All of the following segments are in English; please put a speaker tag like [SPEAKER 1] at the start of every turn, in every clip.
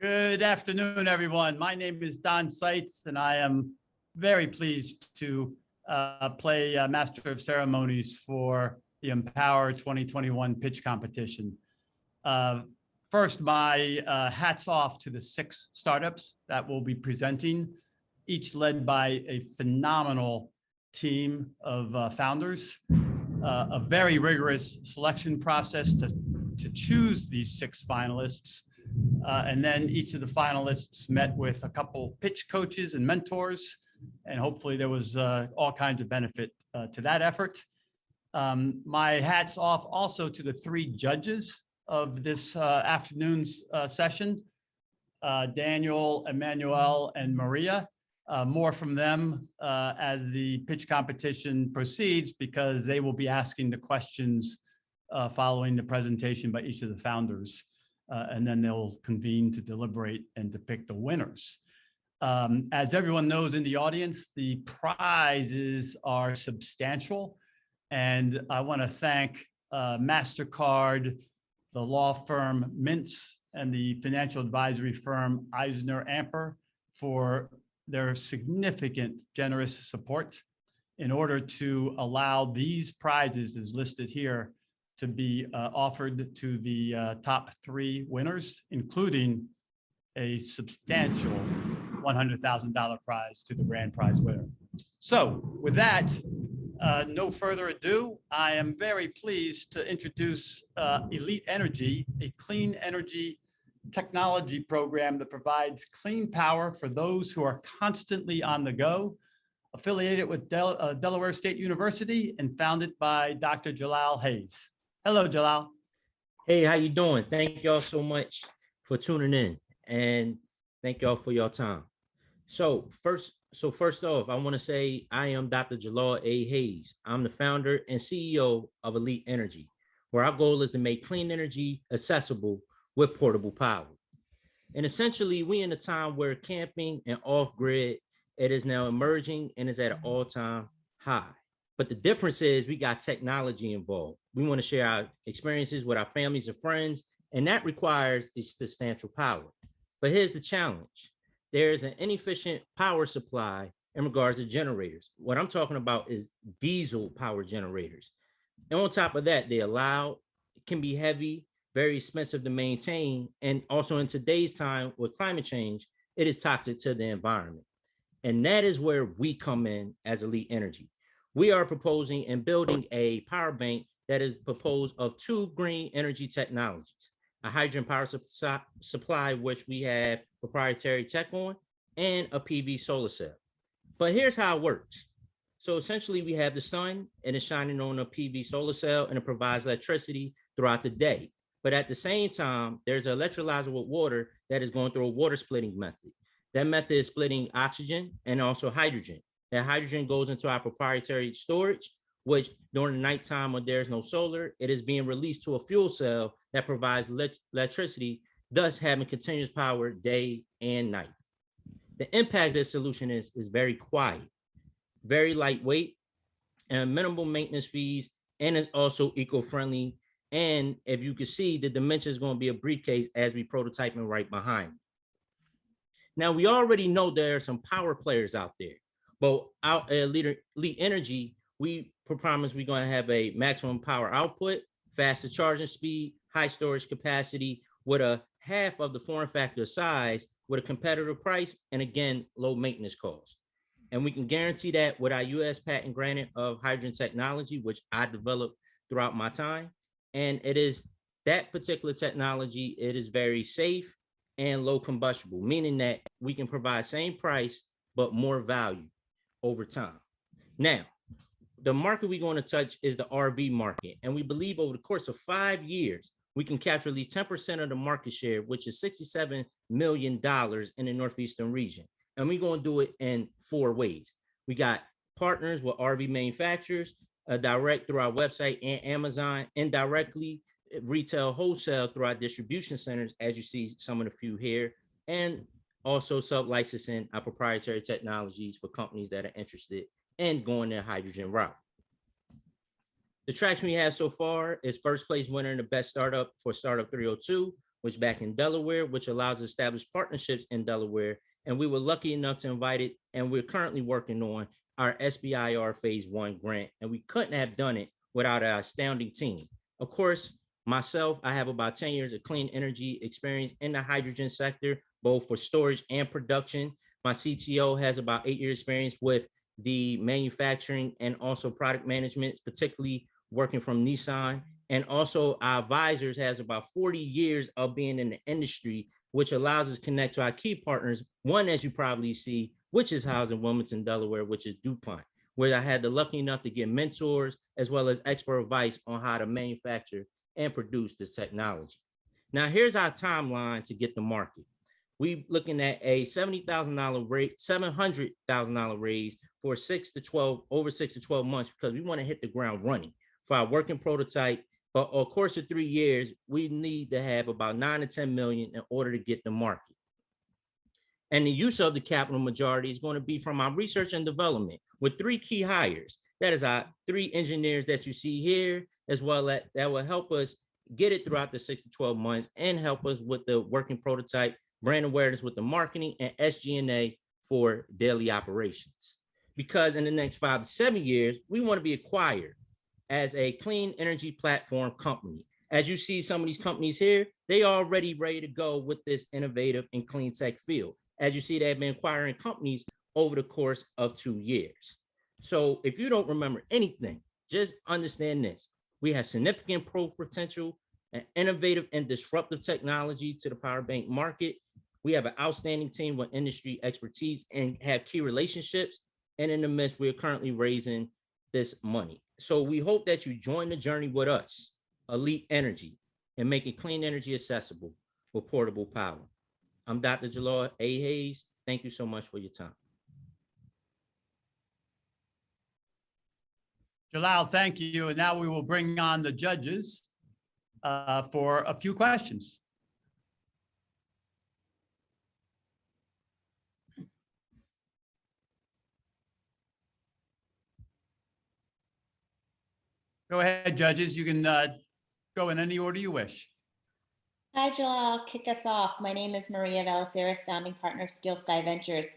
[SPEAKER 1] Good afternoon, everyone. My name is Don Seitz, and I am very pleased to play Master of Ceremonies for the Empower 2021 pitch competition. First, my hats off to the 6 startups that will be presenting, each led by a phenomenal team of founders, a very rigorous selection process to choose these 6 finalists. And then each of the finalists met with a couple pitch coaches and mentors, and hopefully there was all kinds of benefit to that effort. My hat's off also to the 3 judges of this afternoon's session, Daniel, Emmanuel, and Maria. More from them as the pitch competition proceeds, because they will be asking the questions following the presentation by each of the founders. And then they'll convene to deliberate and to pick the winners. As everyone knows in the audience, the prizes are substantial. And I want to thank Mastercard, the law firm Mintz, and the financial advisory firm EisnerAmper for their significant generous support in order to allow these prizes, as listed here, to be offered to the top 3 winners, including a substantial $100,000 prize to the grand prize winner. So with that, no further ado, I am very pleased to introduce Elite Energy, a clean energy technology program that provides clean power for those who are constantly on the go, affiliated with Delaware State University and founded by Dr. Jalal Hayes. Hello, Jalal.
[SPEAKER 2] Hey, how you doing? Thank y'all so much for tuning in, and thank y'all for your time. So first off, I want to say I am Dr. Jalal A. Hayes. I'm the founder and CEO of Elite Energy, where our goal is to make clean energy accessible with portable power. And essentially, we in a time where camping and off-grid, it is now emerging and is at an all-time high. But the difference is we got technology involved. We want to share our experiences with our families and friends, and that requires a substantial power. But here's the challenge. There's an inefficient power supply in regards to generators. What I'm talking about is diesel power generators. And on top of that, they're loud, can be heavy, very expensive to maintain. And also in today's time with climate change, it is toxic to the environment. And that is where we come in as Elite Energy. We are proposing and building a power bank that is proposed of 2 green energy technologies, a hydrogen power supply, which we have proprietary tech on, and a PV solar cell. But here's how it works. So essentially we have the sun and it's shining on a PV solar cell and it provides electricity throughout the day. But at the same time, there's an electrolyzer with water that is going through a water splitting method. That method is splitting oxygen and also hydrogen. That hydrogen goes into our proprietary storage, which during the nighttime when there's no solar, it is being released to a fuel cell that provides electricity, thus having continuous power day and night. The impact of this solution is very quiet, very lightweight, and minimal maintenance fees, and is also eco-friendly. And if you can see, the dimension is going to be a briefcase as we prototyping right behind. Now, we already know there are some power players out there. But out at Elite Energy, we promise we're going to have a maximum power output, faster charging speed, high storage capacity, with a half of the form factor size, with a competitive price, and again, low maintenance costs. And we can guarantee that with our U.S. patent granted of hydrogen technology, which I developed throughout my time. And it is that particular technology, it is very safe and low combustible, meaning that we can provide same price, but more value over time. Now, the market we're going to touch is the RV market. And we believe over the course of 5 years, we can capture at least 10% of the market share, which is $67 million in the Northeastern region. And we're going to do it in 4 ways. We got partners with RV manufacturers, direct through our website and Amazon, indirectly retail wholesale through our distribution centers, as you see some of the few here, and also sub-licensing our proprietary technologies for companies that are interested in going their hydrogen route. The traction we have so far is first place winner in the best startup for Startup 302, which back in Delaware, which allows us to establish partnerships in Delaware. And we were lucky enough to invite it. And we're currently working on our SBIR Phase 1 grant. And we couldn't have done it without our astounding team. Of course, myself, I have about 10 years of clean energy experience in the hydrogen sector, both for storage and production. My CTO has about 8 years experience with the manufacturing and also product management, particularly working from Nissan. And also our advisors has about 40 years of being in the industry, which allows us to connect to our key partners. One, as you probably see, which is housed in Wilmington, Delaware, which is DuPont, where I had the lucky enough to get mentors as well as expert advice on how to manufacture and produce this technology. Now, here's our timeline to get the market. We're looking at a $70,000 rate, $700,000 raise for over 6 to 12 months, because we want to hit the ground running for our working prototype. But of course, of 3 years, we need to have about 9 to 10 million in order to get the market. And the use of the capital majority is going to be from our research and development with 3 key hires. That is our 3 engineers that you see here, as well as that will help us get it throughout the 6 to 12 months and help us with the working prototype, brand awareness with the marketing, and SG&A for daily operations. Because in the next 5 to 7 years, we want to be acquired as a clean energy platform company. As you see some of these companies here, they are already ready to go with this innovative and clean tech field. As you see, they've been acquiring companies over the course of 2 years. So if you don't remember anything, just understand this. We have significant growth potential, an innovative and disruptive technology to the power bank market. We have an outstanding team with industry expertise and have key relationships. And in the midst, we're currently raising this money. So we hope that you join the journey with us, Elite Energy, and making clean energy accessible with portable power. I'm Dr. Jalal A. Hayes. Thank you so much for your time.
[SPEAKER 1] Jalal, thank you. And now we will bring on the judges for a few questions. Go ahead, judges. You can go in any order you wish.
[SPEAKER 3] Hi, Jalal. I'll kick us off. My name is Maria Valeceras, founding partner of Steel Sky Ventures.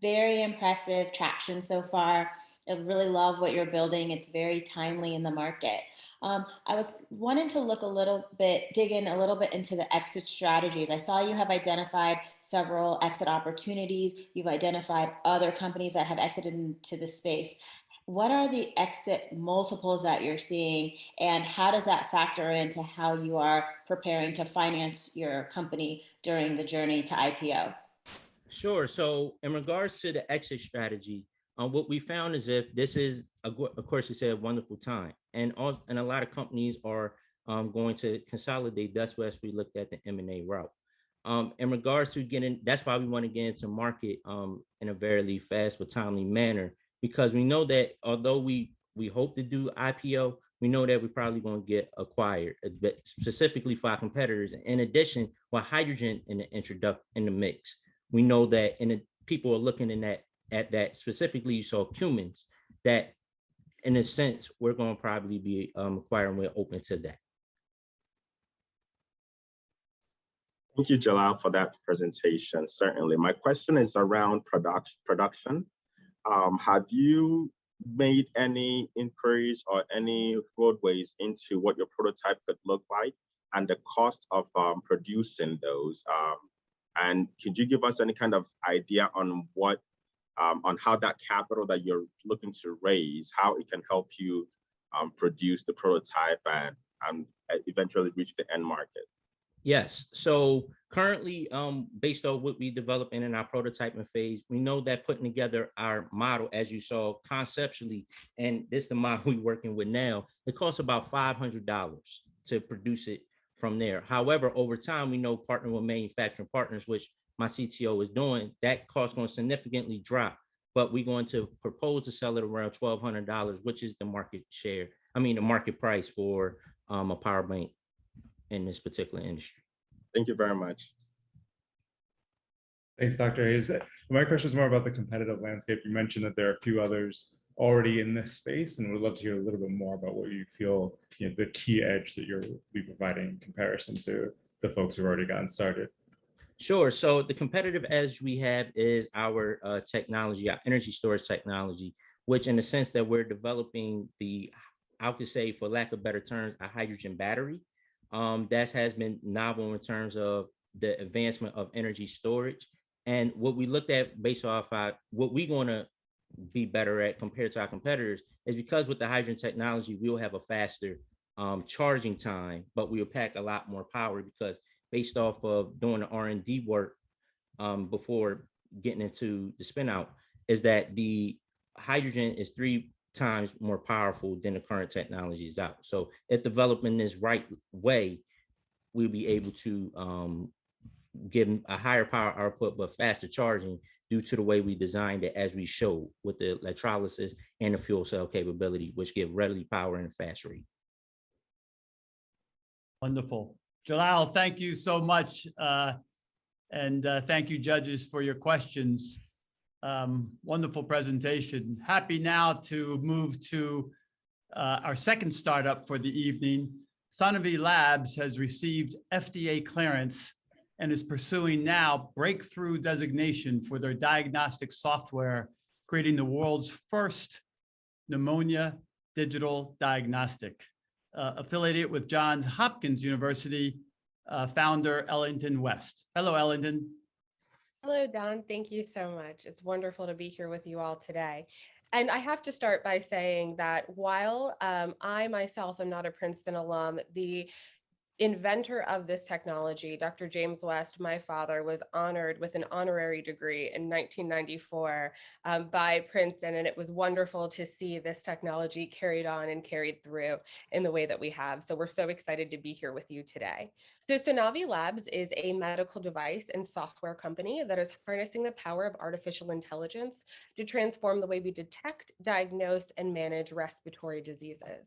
[SPEAKER 3] Very impressive traction so far. I really love what you're building. It's very timely in the market. I was wanting to dig in a little bit into the exit strategies. I saw you have identified several exit opportunities. You've identified other companies that have exited into the space. What are the exit multiples that you're seeing, and how does that factor into how you are preparing to finance your company during the journey to IPO?
[SPEAKER 2] Sure. So in regards to the exit strategy, what we found is if this is, of course, you said a wonderful time, and a lot of companies are going to consolidate. That's why we looked at the M&A route. In regards to that's why we want to get into market in a very fast but timely manner, because we know that although we hope to do IPO, we know that we're probably going to get acquired, but specifically for our competitors. In addition, with hydrogen in the mix, we know that people are looking at that specifically. You saw Cummins, that in a sense we're going to probably be acquiring. We're open to that.
[SPEAKER 4] Thank you, Jalal, for that presentation. Certainly, my question is around production. Have you made any inquiries or any roadways into what your prototype could look like and the cost of producing those? And could you give us any kind of idea on on how that capital that you're looking to raise, how it can help you produce the prototype and eventually reach the end market?
[SPEAKER 2] Yes. So currently, based on what we developed in our prototyping phase, we know that putting together our model, as you saw conceptually, and this is the model we're working with now, it costs about $500 to produce it from there. However, over time, we know partnering with manufacturing partners, which my CTO is doing, that cost going to significantly drop. But we're going to propose to sell it around $1,200, which is the market price for a power bank in this particular industry.
[SPEAKER 4] Thank you very much.
[SPEAKER 5] Thanks, Dr. Hayes. My question is more about the competitive landscape. You mentioned that there are a few others already in this space, and we'd love to hear a little bit more about what you feel the key edge that you're providing in comparison to the folks who've already gotten started?
[SPEAKER 2] Sure. So the competitive edge we have is our technology, our energy storage technology, which in the sense that we're developing I could say, for lack of better terms, a hydrogen battery. That has been novel in terms of the advancement of energy storage. And what we looked at based off what we're going to be better at compared to our competitors is because with the hydrogen technology, we'll have a faster charging time, but we'll pack a lot more power because based off of doing the R&D work before getting into the spin out, is that the hydrogen is 3 times more powerful than the current technology is out. So if developing this right way, we'll be able to give a higher power output, but faster charging due to the way we designed it as we showed with the electrolysis and the fuel cell capability, which give readily power and a fast rate.
[SPEAKER 1] Wonderful. Jalal, thank you so much. And thank you, judges, for your questions. Wonderful presentation. Happy now to move to our second startup for the evening. Sonavi Labs has received FDA clearance and is pursuing now breakthrough designation for their diagnostic software, creating the world's first pneumonia digital diagnostic. Affiliated with Johns Hopkins University, founder Ellington West. Hello, Ellington.
[SPEAKER 6] Hello, Don. Thank you so much. It's wonderful to be here with you all today. And I have to start by saying that while I myself am not a Princeton alum, the inventor of this technology, Dr. James West, my father, was honored with an honorary degree in 1994 by Princeton. And it was wonderful to see this technology carried on and carried through in the way that we have. So we're so excited to be here with you today. So Sonavi Labs is a medical device and software company that is harnessing the power of artificial intelligence to transform the way we detect, diagnose, and manage respiratory diseases.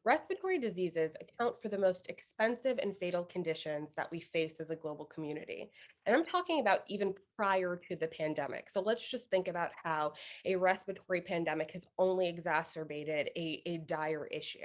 [SPEAKER 6] Respiratory diseases account for the most expensive and fatal conditions that we face as a global community. And I'm talking about even prior to the pandemic. So let's just think about how a respiratory pandemic has only exacerbated a dire issue.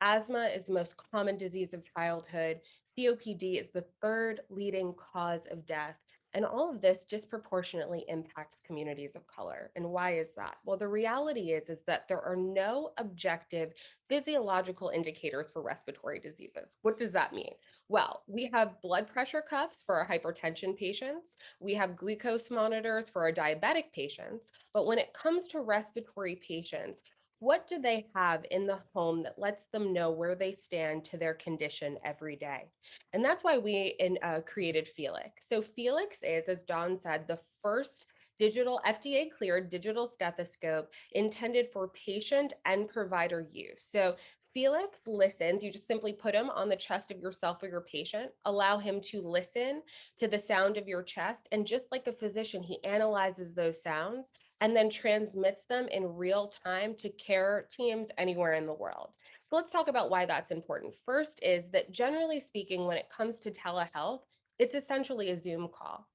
[SPEAKER 6] Asthma is the most common disease of childhood. COPD is the 3rd leading cause of death. And all of this disproportionately impacts communities of color. And why is that? Well, the reality is that there are no objective physiological indicators for respiratory diseases. What does that mean? Well, we have blood pressure cuffs for our hypertension patients. We have glucose monitors for our diabetic patients. But when it comes to respiratory patients, what do they have in the home that lets them know where they stand to their condition every day? And that's why we created Felix. So Felix is, as Don said, the first digital FDA cleared digital stethoscope intended for patient and provider use. So Felix listens, you just simply put him on the chest of yourself or your patient, allow him to listen to the sound of your chest. And just like a physician, he analyzes those sounds and then transmits them in real time to care teams anywhere in the world. So let's talk about why that's important. First is that generally speaking, when it comes to telehealth, it's essentially a Zoom call.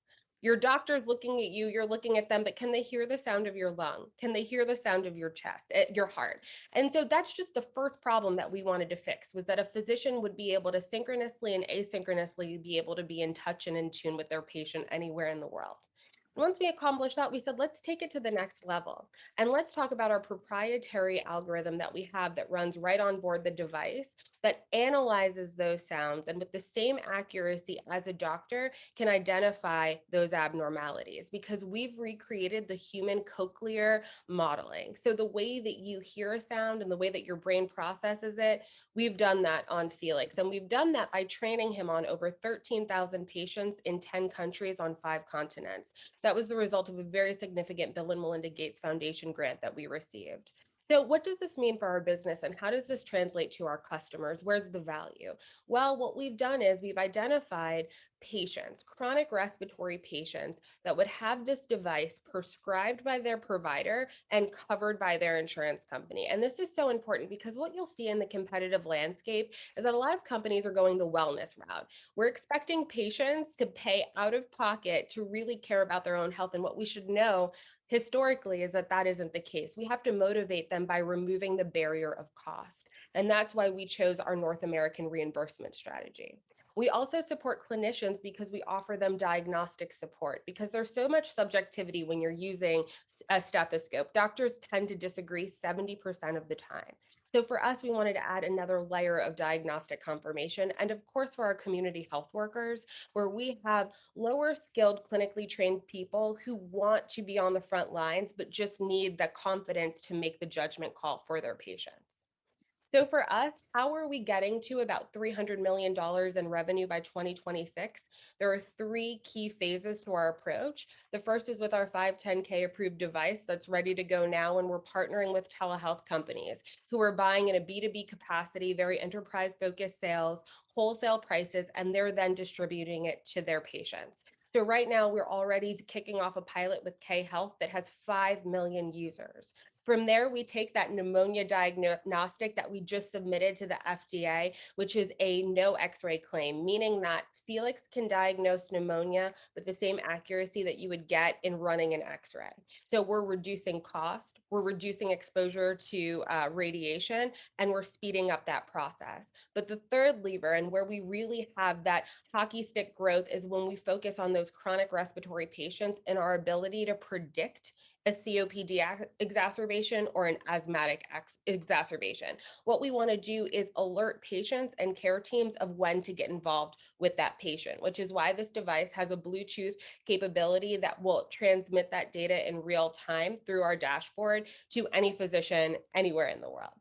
[SPEAKER 6] Your doctor's looking at you, you're looking at them, but can they hear the sound of your lung? Can they hear the sound of your chest, your heart? And so that's just the first problem that we wanted to fix, was that a physician would be able to synchronously and asynchronously be able to be in touch and in tune with their patient anywhere in the world. Once we accomplished that, we said, let's take it to the next level. And let's talk about our proprietary algorithm that we have that runs right on board the device that analyzes those sounds and with the same accuracy as a doctor can identify those abnormalities, because we've recreated the human cochlear modeling. So the way that you hear a sound and the way that your brain processes it, we've done that on Felix. And we've done that by training him on over 13,000 patients in 10 countries on 5 continents. That was the result of a very significant Bill and Melinda Gates Foundation grant that we received. So what does this mean for our business and how does this translate to our customers? Where's the value? Well, what we've done is we've identified patients, chronic respiratory patients that would have this device prescribed by their provider and covered by their insurance company. And this is so important because what you'll see in the competitive landscape is that a lot of companies are going the wellness route. We're expecting patients to pay out of pocket to really care about their own health. And what we should know historically is that that isn't the case. We have to motivate them by removing the barrier of cost. And that's why we chose our North American reimbursement strategy. We also support clinicians because we offer them diagnostic support, because there's so much subjectivity when you're using a stethoscope. Doctors tend to disagree 70% of the time. So for us, we wanted to add another layer of diagnostic confirmation. And of course, for our community health workers, where we have lower skilled clinically trained people who want to be on the front lines, but just need the confidence to make the judgment call for their patients. So for us, how are we getting to about $300 million in revenue by 2026? There are 3 key phases to our approach. The first is with our 510K approved device that's ready to go now, and we're partnering with telehealth companies who are buying in a B2B capacity, very enterprise focused sales, wholesale prices, and they're then distributing it to their patients. So right now we're already kicking off a pilot with K Health that has 5 million users. From there, we take that pneumonia diagnostic that we just submitted to the FDA, which is a no X-ray claim, meaning that Felix can diagnose pneumonia with the same accuracy that you would get in running an X-ray. So we're reducing cost, we're reducing exposure to radiation, and we're speeding up that process. But the third lever, and where we really have that hockey stick growth, is when we focus on those chronic respiratory patients and our ability to predict a COPD exacerbation or an asthmatic exacerbation. What we want to do is alert patients and care teams of when to get involved with that patient, which is why this device has a Bluetooth capability that will transmit that data in real time through our dashboard to any physician anywhere in the world.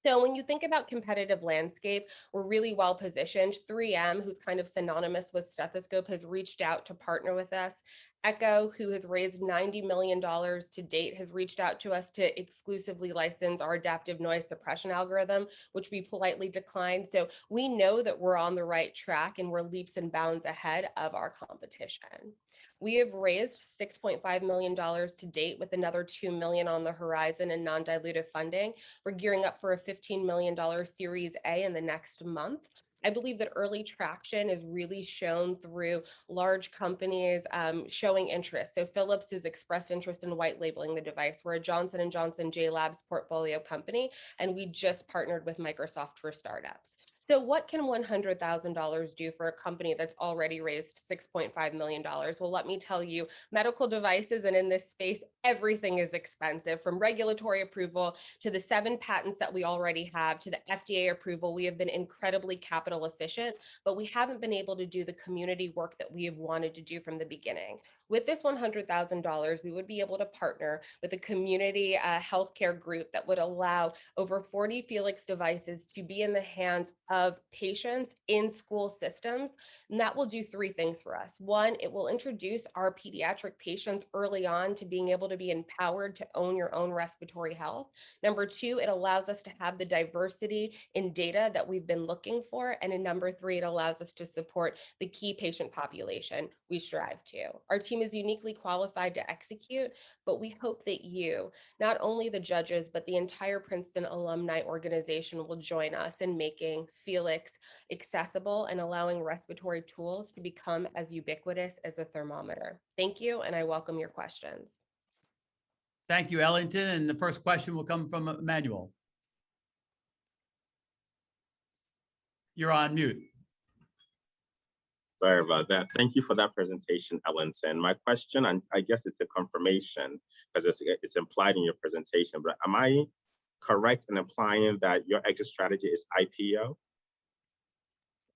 [SPEAKER 6] So when you think about competitive landscape, we're really well positioned. 3M, who's kind of synonymous with stethoscope, has reached out to partner with us. Echo, who has raised $90 million to date, has reached out to us to exclusively license our adaptive noise suppression algorithm, which we politely declined. So we know that we're on the right track and we're leaps and bounds ahead of our competition. We have raised $6.5 million to date, with another $2 million on the horizon in non-dilutive funding. We're gearing up for a $15 million Series A in the next month. I believe that early traction is really shown through large companies showing interest. So Philips has expressed interest in white labeling the device. We're a Johnson & Johnson J Labs portfolio company, and we just partnered with Microsoft for startups. So what can $100,000 do for a company that's already raised $6.5 million? Well, let me tell you, medical devices and in this space, everything is expensive, from regulatory approval to the 7 patents that we already have to the FDA approval. We have been incredibly capital efficient, but we haven't been able to do the community work that we have wanted to do from the beginning. With this $100,000, we would be able to partner with a community healthcare group that would allow over 40 Felix devices to be in the hands of patients in school systems. And that will do 3 things for us. 1, it will introduce our pediatric patients early on to being able to be empowered to own your own respiratory health. Number 2, it allows us to have the diversity in data that we've been looking for. And in number 3, it allows us to support the key patient population we strive to. Our team is uniquely qualified to execute, but we hope that you, not only the judges, but the entire Princeton alumni organization, will join us in making Felix accessible and allowing respiratory tools to become as ubiquitous as a thermometer. Thank you, and I welcome your questions.
[SPEAKER 1] Thank you, Ellington. And the first question will come from Emmanuel. You're on mute.
[SPEAKER 4] Sorry about that. Thank you for that presentation, Ellington. My question, and I guess it's a confirmation because it's implied in your presentation, but am I correct in implying that your exit strategy is IPO?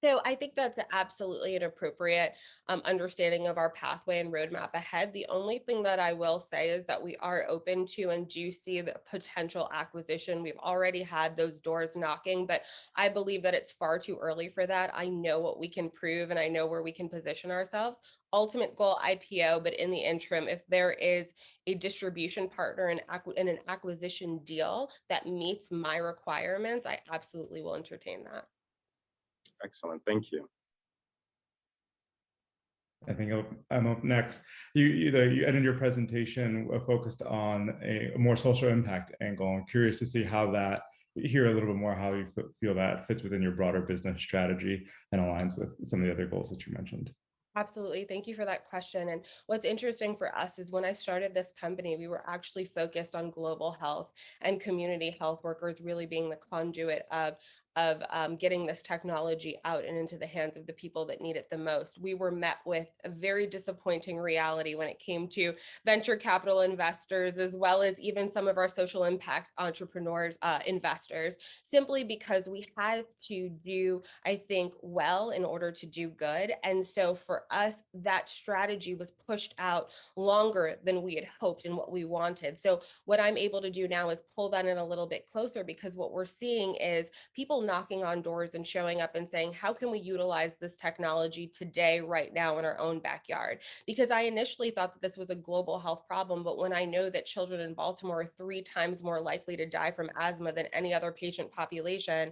[SPEAKER 6] So I think that's absolutely an appropriate understanding of our pathway and roadmap ahead. The only thing that I will say is that we are open to and do see the potential acquisition. We've already had those doors knocking, but I believe that it's far too early for that. I know what we can prove and I know where we can position ourselves. Ultimate goal, IPO, but in the interim, if there is a distribution partner and an acquisition deal that meets my requirements, I absolutely will entertain that.
[SPEAKER 4] Excellent, thank you.
[SPEAKER 5] I think I'm up next. You ended your presentation focused on a more social impact angle. I'm curious to see how that, hear a little bit more how you feel that fits within your broader business strategy and aligns with some of the other goals that you mentioned.
[SPEAKER 6] Absolutely. Thank you for that question. And what's interesting for us is when I started this company, we were actually focused on global health and community health workers really being the conduit of of getting this technology out and into the hands of the people that need it the most. We were met with a very disappointing reality when it came to venture capital investors, as well as even some of our social impact entrepreneurs, investors, simply because we had to do, I think, well in order to do good. And so for us, that strategy was pushed out longer than we had hoped and what we wanted. So what I'm able to do now is pull that in a little bit closer, because what we're seeing is people knocking on doors and showing up and saying, how can we utilize this technology today, right now, in our own backyard? Because I initially thought that this was a global health problem, but when I know that children in Baltimore are 3 times more likely to die from asthma than any other patient population,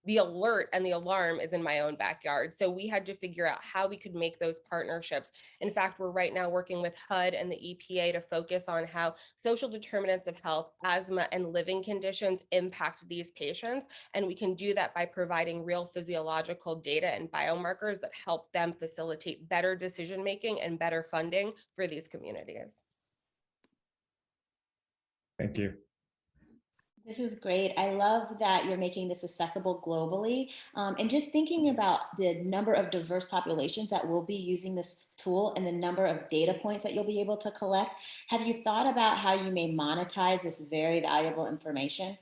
[SPEAKER 6] the alert and the alarm is in my own backyard. So we had to figure out how we could make those partnerships. In fact, we're right now working with HUD and the EPA to focus on how social determinants of health, asthma, and living conditions impact these patients. And we can do that by providing real physiological data and biomarkers that help them facilitate better decision-making and better funding for these communities.
[SPEAKER 5] Thank you.
[SPEAKER 3] This is great. I love that you're making this accessible globally. And just thinking about the number of diverse populations that will be using this tool and the number of data points that you'll be able to collect, have you thought about how you may monetize this very valuable information?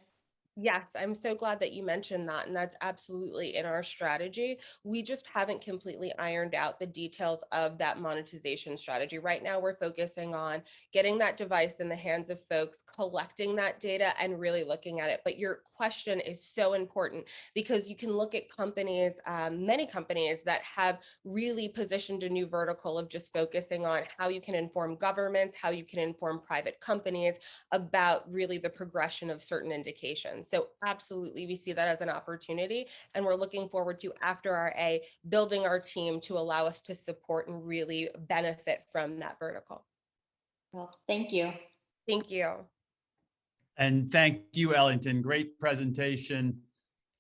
[SPEAKER 6] Yes, I'm so glad that you mentioned that. And that's absolutely in our strategy. We just haven't completely ironed out the details of that monetization strategy. Right now, we're focusing on getting that device in the hands of folks, collecting that data, and really looking at it. But your question is so important, because you can look at companies, many companies that have really positioned a new vertical of just focusing on how you can inform governments, how you can inform private companies about really the progression of certain indications. So absolutely, we see that as an opportunity, and we're looking forward to, after RA, building our team to allow us to support and really benefit from that vertical.
[SPEAKER 3] Well, thank you.
[SPEAKER 6] Thank you.
[SPEAKER 1] And thank you, Ellington. Great presentation.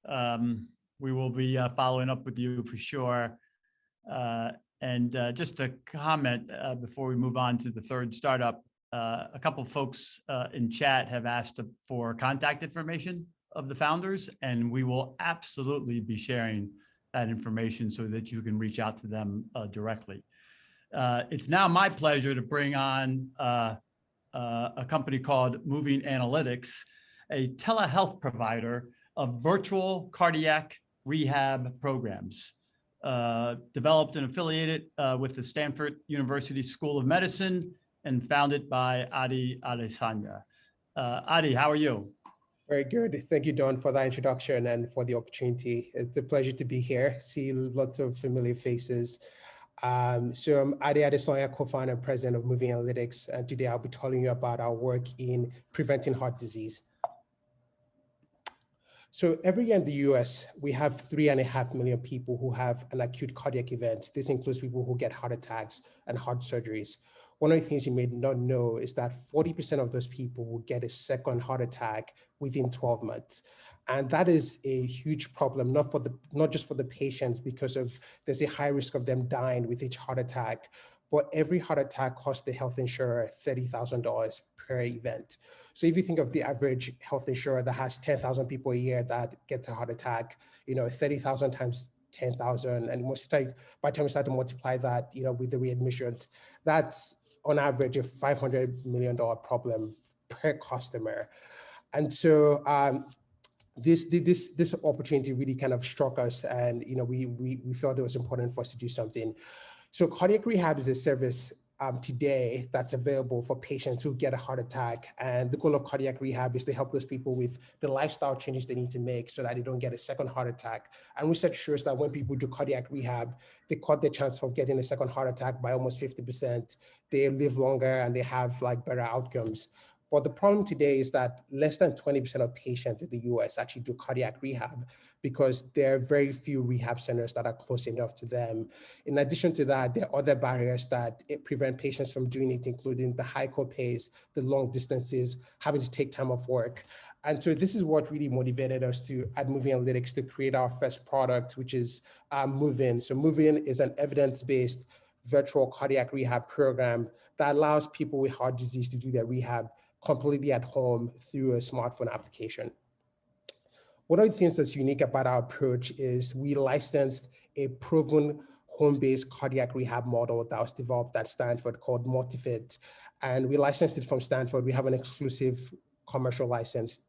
[SPEAKER 1] We will be following up with you for sure. And just a comment before we move on to the third startup. A couple of folks in chat have asked for contact information of the founders, and we will absolutely be sharing that information so that you can reach out to them directly. It's now my pleasure to bring on a company called Moving Analytics, a telehealth provider of virtual cardiac rehab programs, developed and affiliated with the Stanford University School of Medicine and founded by Adi Adesanya. Adi, how are you?
[SPEAKER 7] Very good. Thank you, Don, for that introduction and for the opportunity. It's a pleasure to be here, see lots of familiar faces. So I'm Adi Adesanya, co-founder and president of Moving Analytics, and today I'll be telling you about our work in preventing heart disease. So every year in the US, we have 3.5 million people who have an acute cardiac event. This includes people who get heart attacks and heart surgeries. One of the things you may not know is that 40% of those people will get a second heart attack within 12 months. And that is a huge problem, not just for the patients, because there's a high risk of them dying with each heart attack, but every heart attack costs the health insurer $30,000 per event. So if you think of the average health insurer that has 10,000 people a year that gets a heart attack, 30,000 times 10,000, and by the time we start to multiply that, with the readmissions, that's on average a $500 million problem per customer. And so this opportunity really kind of struck us, and we felt it was important for us to do something. So cardiac rehab is a service today that's available for patients who get a heart attack. And the goal of cardiac rehab is to help those people with the lifestyle changes they need to make so that they don't get a second heart attack. And research shows that when people do cardiac rehab, they cut their chance of getting a second heart attack by almost 50%. They live longer and they have better outcomes. But the problem today is that less than 20% of patients in the US actually do cardiac rehab because there are very few rehab centers that are close enough to them. In addition to that, there are other barriers that prevent patients from doing it, including the high copays, the long distances, having to take time off work. And so this is what really motivated us at Moving Analytics to create our first product, which is Move-In. So Move-In is an evidence-based virtual cardiac rehab program that allows people with heart disease to do their rehab completely at home through a smartphone application. One of the things that's unique about our approach is we licensed a proven home-based cardiac rehab model that was developed at Stanford called MultiFit. And we licensed it from Stanford. We have an exclusive commercial license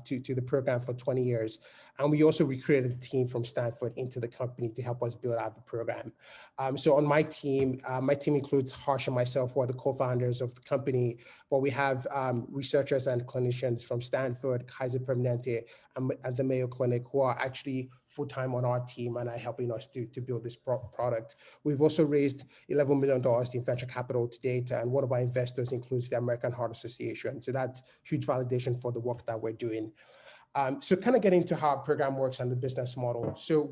[SPEAKER 7] to the program for 20 years. And we also recruited a team from Stanford into the company to help us build out the program. So on my team includes Harsh and myself, who are the co-founders of the company, but we have researchers and clinicians from Stanford, Kaiser Permanente, and the Mayo Clinic, who are actually full-time on our team and are helping us to build this product. We've also raised $11 million in venture capital to date, and one of our investors includes the American Heart Association. So that's huge validation for the work that we're doing. So kind of getting into how our program works and the business model. So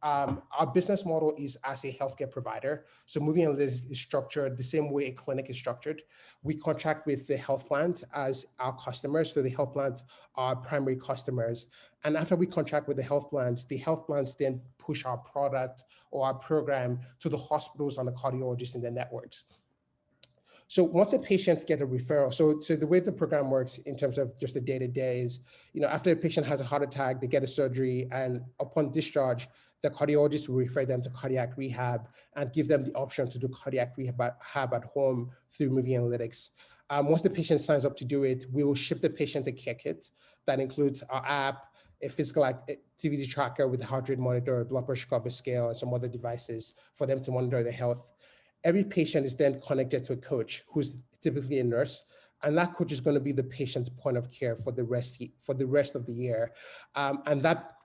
[SPEAKER 7] our business model is as a healthcare provider. So Moving Analytics is structured the same way a clinic is structured. We contract with the health plans as our customers. So the health plans are primary customers. And after we contract with the health plans then push our product or our program to the hospitals and the cardiologists in their networks. So once the patients get a referral, so the way the program works in terms of just the day-to-day is, after a patient has a heart attack, they get a surgery, and upon discharge, the cardiologist will refer them to cardiac rehab and give them the option to do cardiac rehab at home through Moving Analytics. Once the patient signs up to do it, we will ship the patient a care kit that includes our app, a physical activity tracker with a heart rate monitor, a blood pressure cover scale, and some other devices for them to monitor their health. Every patient is then connected to a coach who's typically a nurse, and that coach is going to be the patient's point of care for the rest of the year. And that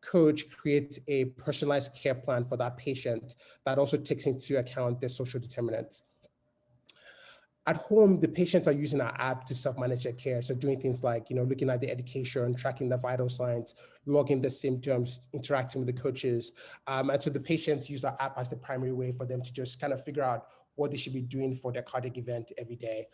[SPEAKER 7] coach creates a personalized care plan for that patient that also takes into account their social determinants. At home, the patients are using our app to self-manage their care. So doing things like, looking at the education, tracking the vital signs, logging the symptoms, interacting with the coaches. And so the patients use our app as the primary way for them to just kind of figure out what they should be doing for their cardiac event every day.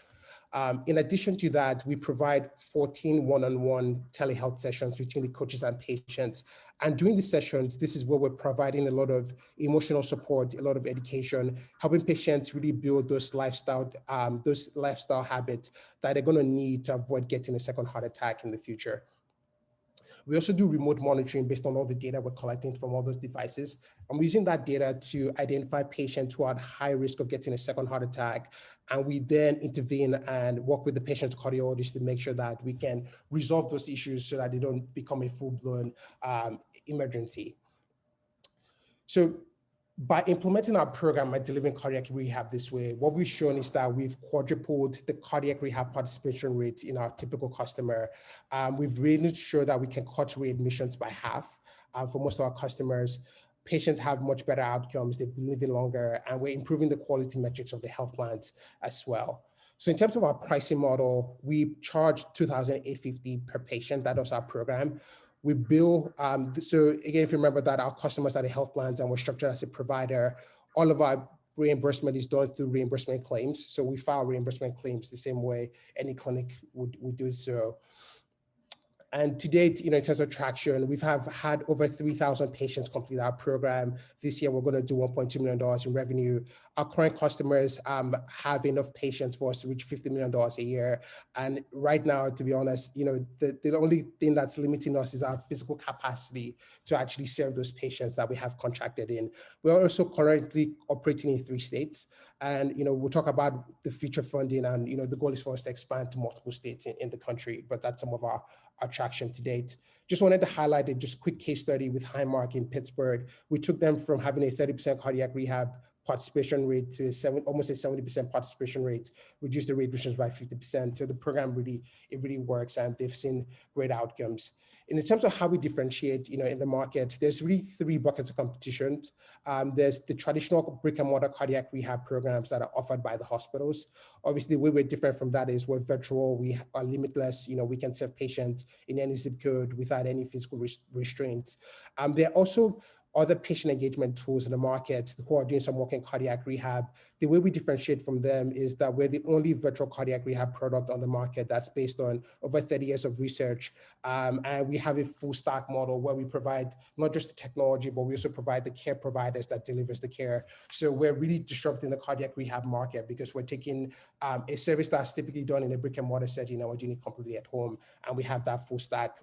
[SPEAKER 7] In addition to that, we provide 14 one-on-one telehealth sessions between the coaches and patients. And during the sessions, this is where we're providing a lot of emotional support, a lot of education, helping patients really build those lifestyle habits that they're going to need to avoid getting a second heart attack in the future. We also do remote monitoring based on all the data we're collecting from all those devices. I'm using that data to identify patients who are at high risk of getting a second heart attack. And we then intervene and work with the patient's cardiologist to make sure that we can resolve those issues so that they don't become a full-blown emergency. So by implementing our program by delivering cardiac rehab this way, what we've shown is that we've quadrupled the cardiac rehab participation rate in our typical customer. We've really sure that we can cut readmissions by half for most of our customers. Patients have much better outcomes, they've been living longer, and we're improving the quality metrics of the health plans as well. So in terms of our pricing model, we charge $2,850 per patient. That was our program. We bill, so again, if you remember that our customers are the health plans and we're structured as a provider, all of our reimbursement is done through reimbursement claims. So we file reimbursement claims the same way any clinic would do so. And to date, in terms of traction, we've had over 3,000 patients complete our program. This year, we're going to do $1.2 million in revenue. Our current customers have enough patients for us to reach $50 million a year. And right now, to be honest, the only thing that's limiting us is our physical capacity to actually serve those patients that we have contracted in. We're also currently operating in 3 states. And we'll talk about the future funding, and the goal is for us to expand to multiple states in the country, but that's some of our traction to date. Just wanted to highlight a just quick case study with Highmark in Pittsburgh. We took them from having a 30% cardiac rehab participation rate to almost a 70% participation rate, reduced the readmissions by 50%. So the program really works, and they've seen great outcomes. In terms of how we differentiate, in the market, there's really 3 buckets of competition. There's the traditional brick and mortar cardiac rehab programs that are offered by the hospitals. Obviously, the way we're different from that is we're virtual, we are limitless, we can serve patients in any zip code without any physical restraints. There are also other patient engagement tools in the market who are doing some work in cardiac rehab. The way we differentiate from them is that we're the only virtual cardiac rehab product on the market that's based on over 30 years of research. And we have a full stack model where we provide not just the technology, but we also provide the care providers that delivers the care. So we're really disrupting the cardiac rehab market because we're taking a service that's typically done in a brick and mortar setting and we're doing it completely at home. And we have that full stack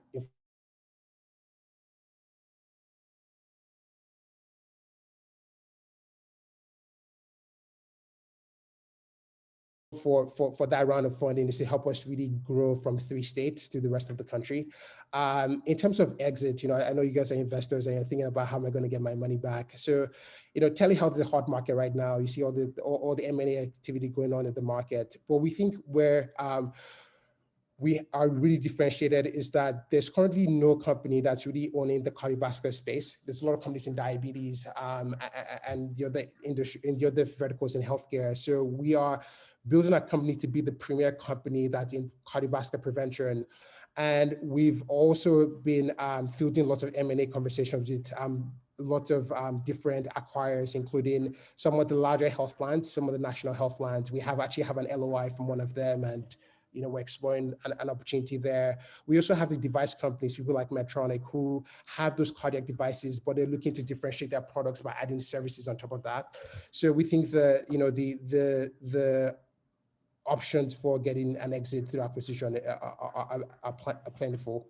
[SPEAKER 7] for that round of funding is to help us really grow from 3 states to the rest of the country. In terms of exit, I know you guys are investors and you're thinking about how am I going to get my money back. So, telehealth is a hot market right now. You see all the M&A activity going on in the market. But we think where we are really differentiated is that there's currently no company that's really owning the cardiovascular space. There's a lot of companies in diabetes and the other industry, in the other verticals in healthcare. So we are building a company to be the premier company that's in cardiovascular prevention. And we've also been fielding lots of M&A conversations with lots of different acquirers, including some of the larger health plans, some of the national health plans. We actually have an LOI from one of them, and we're exploring an opportunity there. We also have the device companies, people like Medtronic, who have those cardiac devices, but they're looking to differentiate their products by adding services on top of that. So we think that the options for getting an exit through acquisition are plentiful.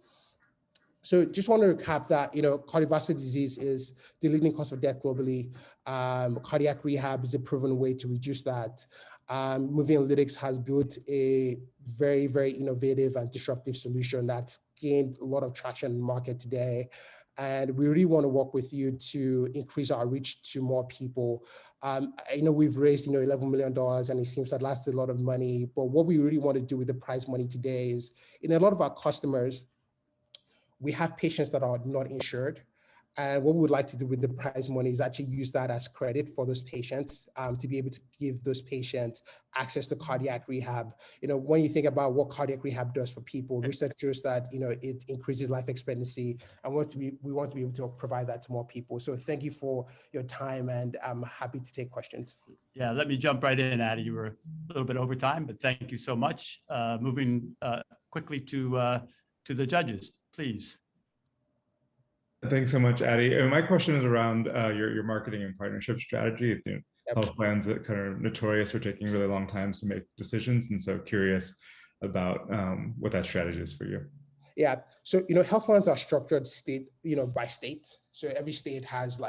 [SPEAKER 7] So just want to recap that, cardiovascular disease is the leading cause of death globally. Cardiac rehab is a proven way to reduce that. Moving Analytics has built a very, very innovative and disruptive solution that's gained a lot of traction in the market today. And we really want to work with you to increase our reach to more people. I know we've raised, $11 million, and it seems that that's a lot of money. But what we really want to do with the prize money today is, in a lot of our customers, we have patients that are not insured. And what we would like to do with the prize money is actually use that as credit for those patients to be able to give those patients access to cardiac rehab. When you think about what cardiac rehab does for people, research shows that, it increases life expectancy, and we want to be able to provide that to more people. So thank you for your time, and I'm happy to take questions.
[SPEAKER 1] Yeah, let me jump right in, Addie. You were a little bit over time, but thank you so much. Moving quickly to the judges, please.
[SPEAKER 5] Thanks so much, Addie. My question is around your marketing and partnership strategy. Health plans that kind of notorious for taking really long times to make decisions, and so curious about what that strategy is for you.
[SPEAKER 7] Yeah, so health plans are structured state, by state. So every state has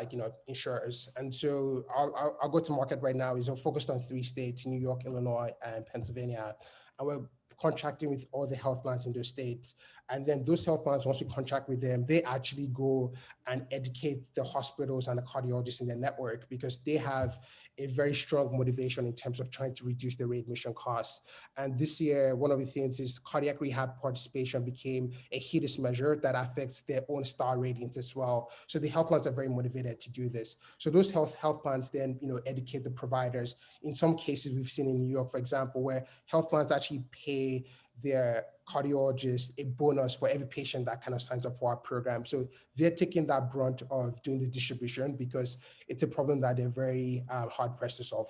[SPEAKER 7] insurers, and so our go-to-market right now is focused on 3 states: New York, Illinois, and Pennsylvania, and we're contracting with all the health plans in those states. And then those health plans, once we contract with them, they actually go and educate the hospitals and the cardiologists in their network, because they have a very strong motivation in terms of trying to reduce their readmission costs. And this year, one of the things is cardiac rehab participation became a HEDIS measure that affects their own star ratings as well. So the health plans are very motivated to do this. So those health plans then, educate the providers. In some cases, we've seen in New York, for example, where health plans actually pay their cardiologists a bonus for every patient that kind of signs up for our program. So they're taking that brunt of doing the distribution, because it's a problem that they're very hard pressed to solve.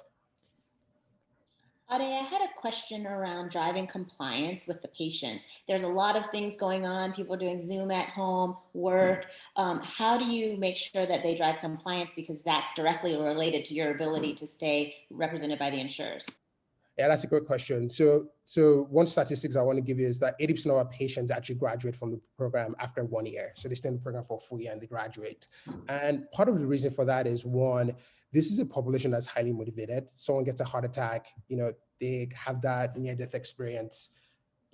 [SPEAKER 3] Ade, I had a question around driving compliance with the patients. There's a lot of things going on. People are doing Zoom at home, work. How do you make sure that they drive compliance? Because that's directly related to your ability to stay represented by the insurers.
[SPEAKER 7] Yeah, that's a great question. So one statistics I want to give you is that 80% of our patients actually graduate from the program after 1 year. So they stay in the program for a full year and they graduate. And part of the reason for that is, one, this is a population that's highly motivated. Someone gets a heart attack, they have that near-death experience,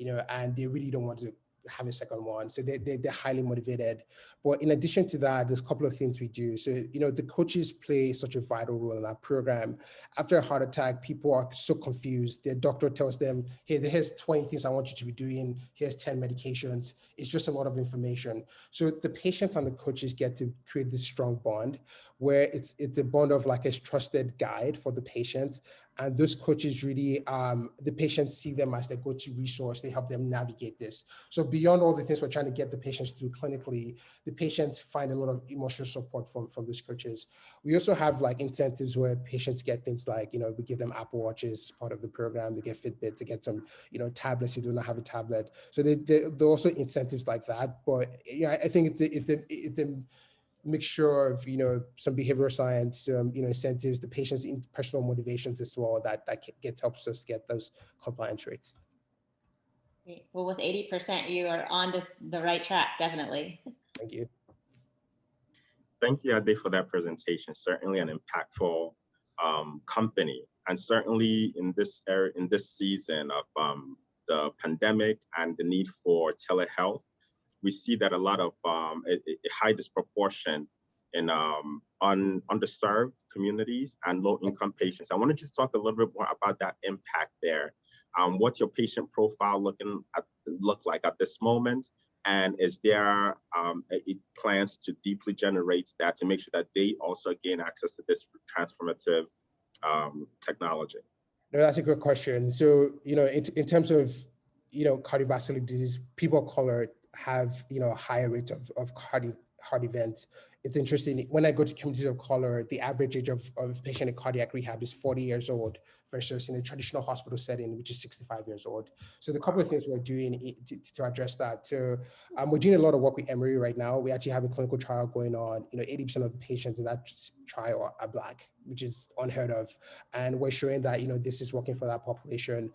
[SPEAKER 7] and they really don't want to have a second one. So they're highly motivated. But in addition to that, there's a couple of things we do. So, the coaches play such a vital role in our program. After a heart attack, people are so confused. Their doctor tells them, hey, here's 20 things I want you to be doing. Here's 10 medications. It's just a lot of information. So the patients and the coaches get to create this strong bond where it's a bond of like a trusted guide for the patient. And those coaches really, the patients see them as their go-to resource. They help them navigate this. So beyond all the things we're trying to get the patients through clinically, the patients find a lot of emotional support from those coaches. We also have like incentives where patients get things like, we give them Apple Watches as part of the program. They get Fitbit to get some, tablets. You do not have a tablet. So there are also incentives like that. But I think it's a mixture of some behavioral science, incentives, the patient's personal motivations as well that helps us get those compliance rates.
[SPEAKER 3] Great. Well, with 80%, you are on to the right track, definitely.
[SPEAKER 7] Thank you.
[SPEAKER 4] Thank you, Ade, for that presentation. Certainly an impactful company And certainly in this era, in this season of the pandemic and the need for telehealth, we see that a lot of a high disproportion in underserved communities and low-income patients. I wanted you to talk a little bit more about that impact there. What's your patient profile look like at this moment? And is there plans to deeply generate that to make sure that they also gain access to this transformative technology?
[SPEAKER 7] No, that's a good question. So, in terms of, cardiovascular disease, people of color have, a higher rate of heart events. It's interesting, when I go to communities of color, the average age of patient in cardiac rehab is 40 years old versus in a traditional hospital setting, which is 65 years old. So the couple of things we're doing to address that. So we're doing a lot of work with Emory right now. We actually have a clinical trial going on. 80% of the patients in that trial are Black, which is unheard of. And we're showing that, this is working for that population.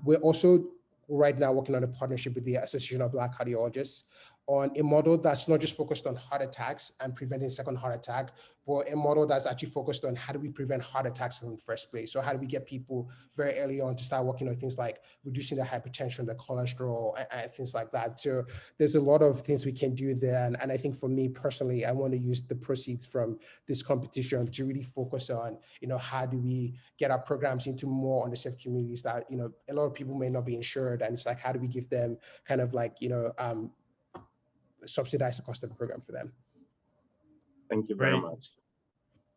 [SPEAKER 7] We're also right now working on a partnership with the Association of Black Cardiologists on a model that's not just focused on heart attacks and preventing second heart attack, but a model that's actually focused on how do we prevent heart attacks in the first place? So how do we get people very early on to start working on things like reducing the hypertension, the cholesterol, and things like that. So there's a lot of things we can do there. And I think for me personally, I want to use the proceeds from this competition to really focus on, how do we get our programs into more underserved communities that, a lot of people may not be insured. And it's like, how do we give them kind of like, subsidize the cost of the program for them.
[SPEAKER 4] Thank you very
[SPEAKER 1] Great.
[SPEAKER 4] much.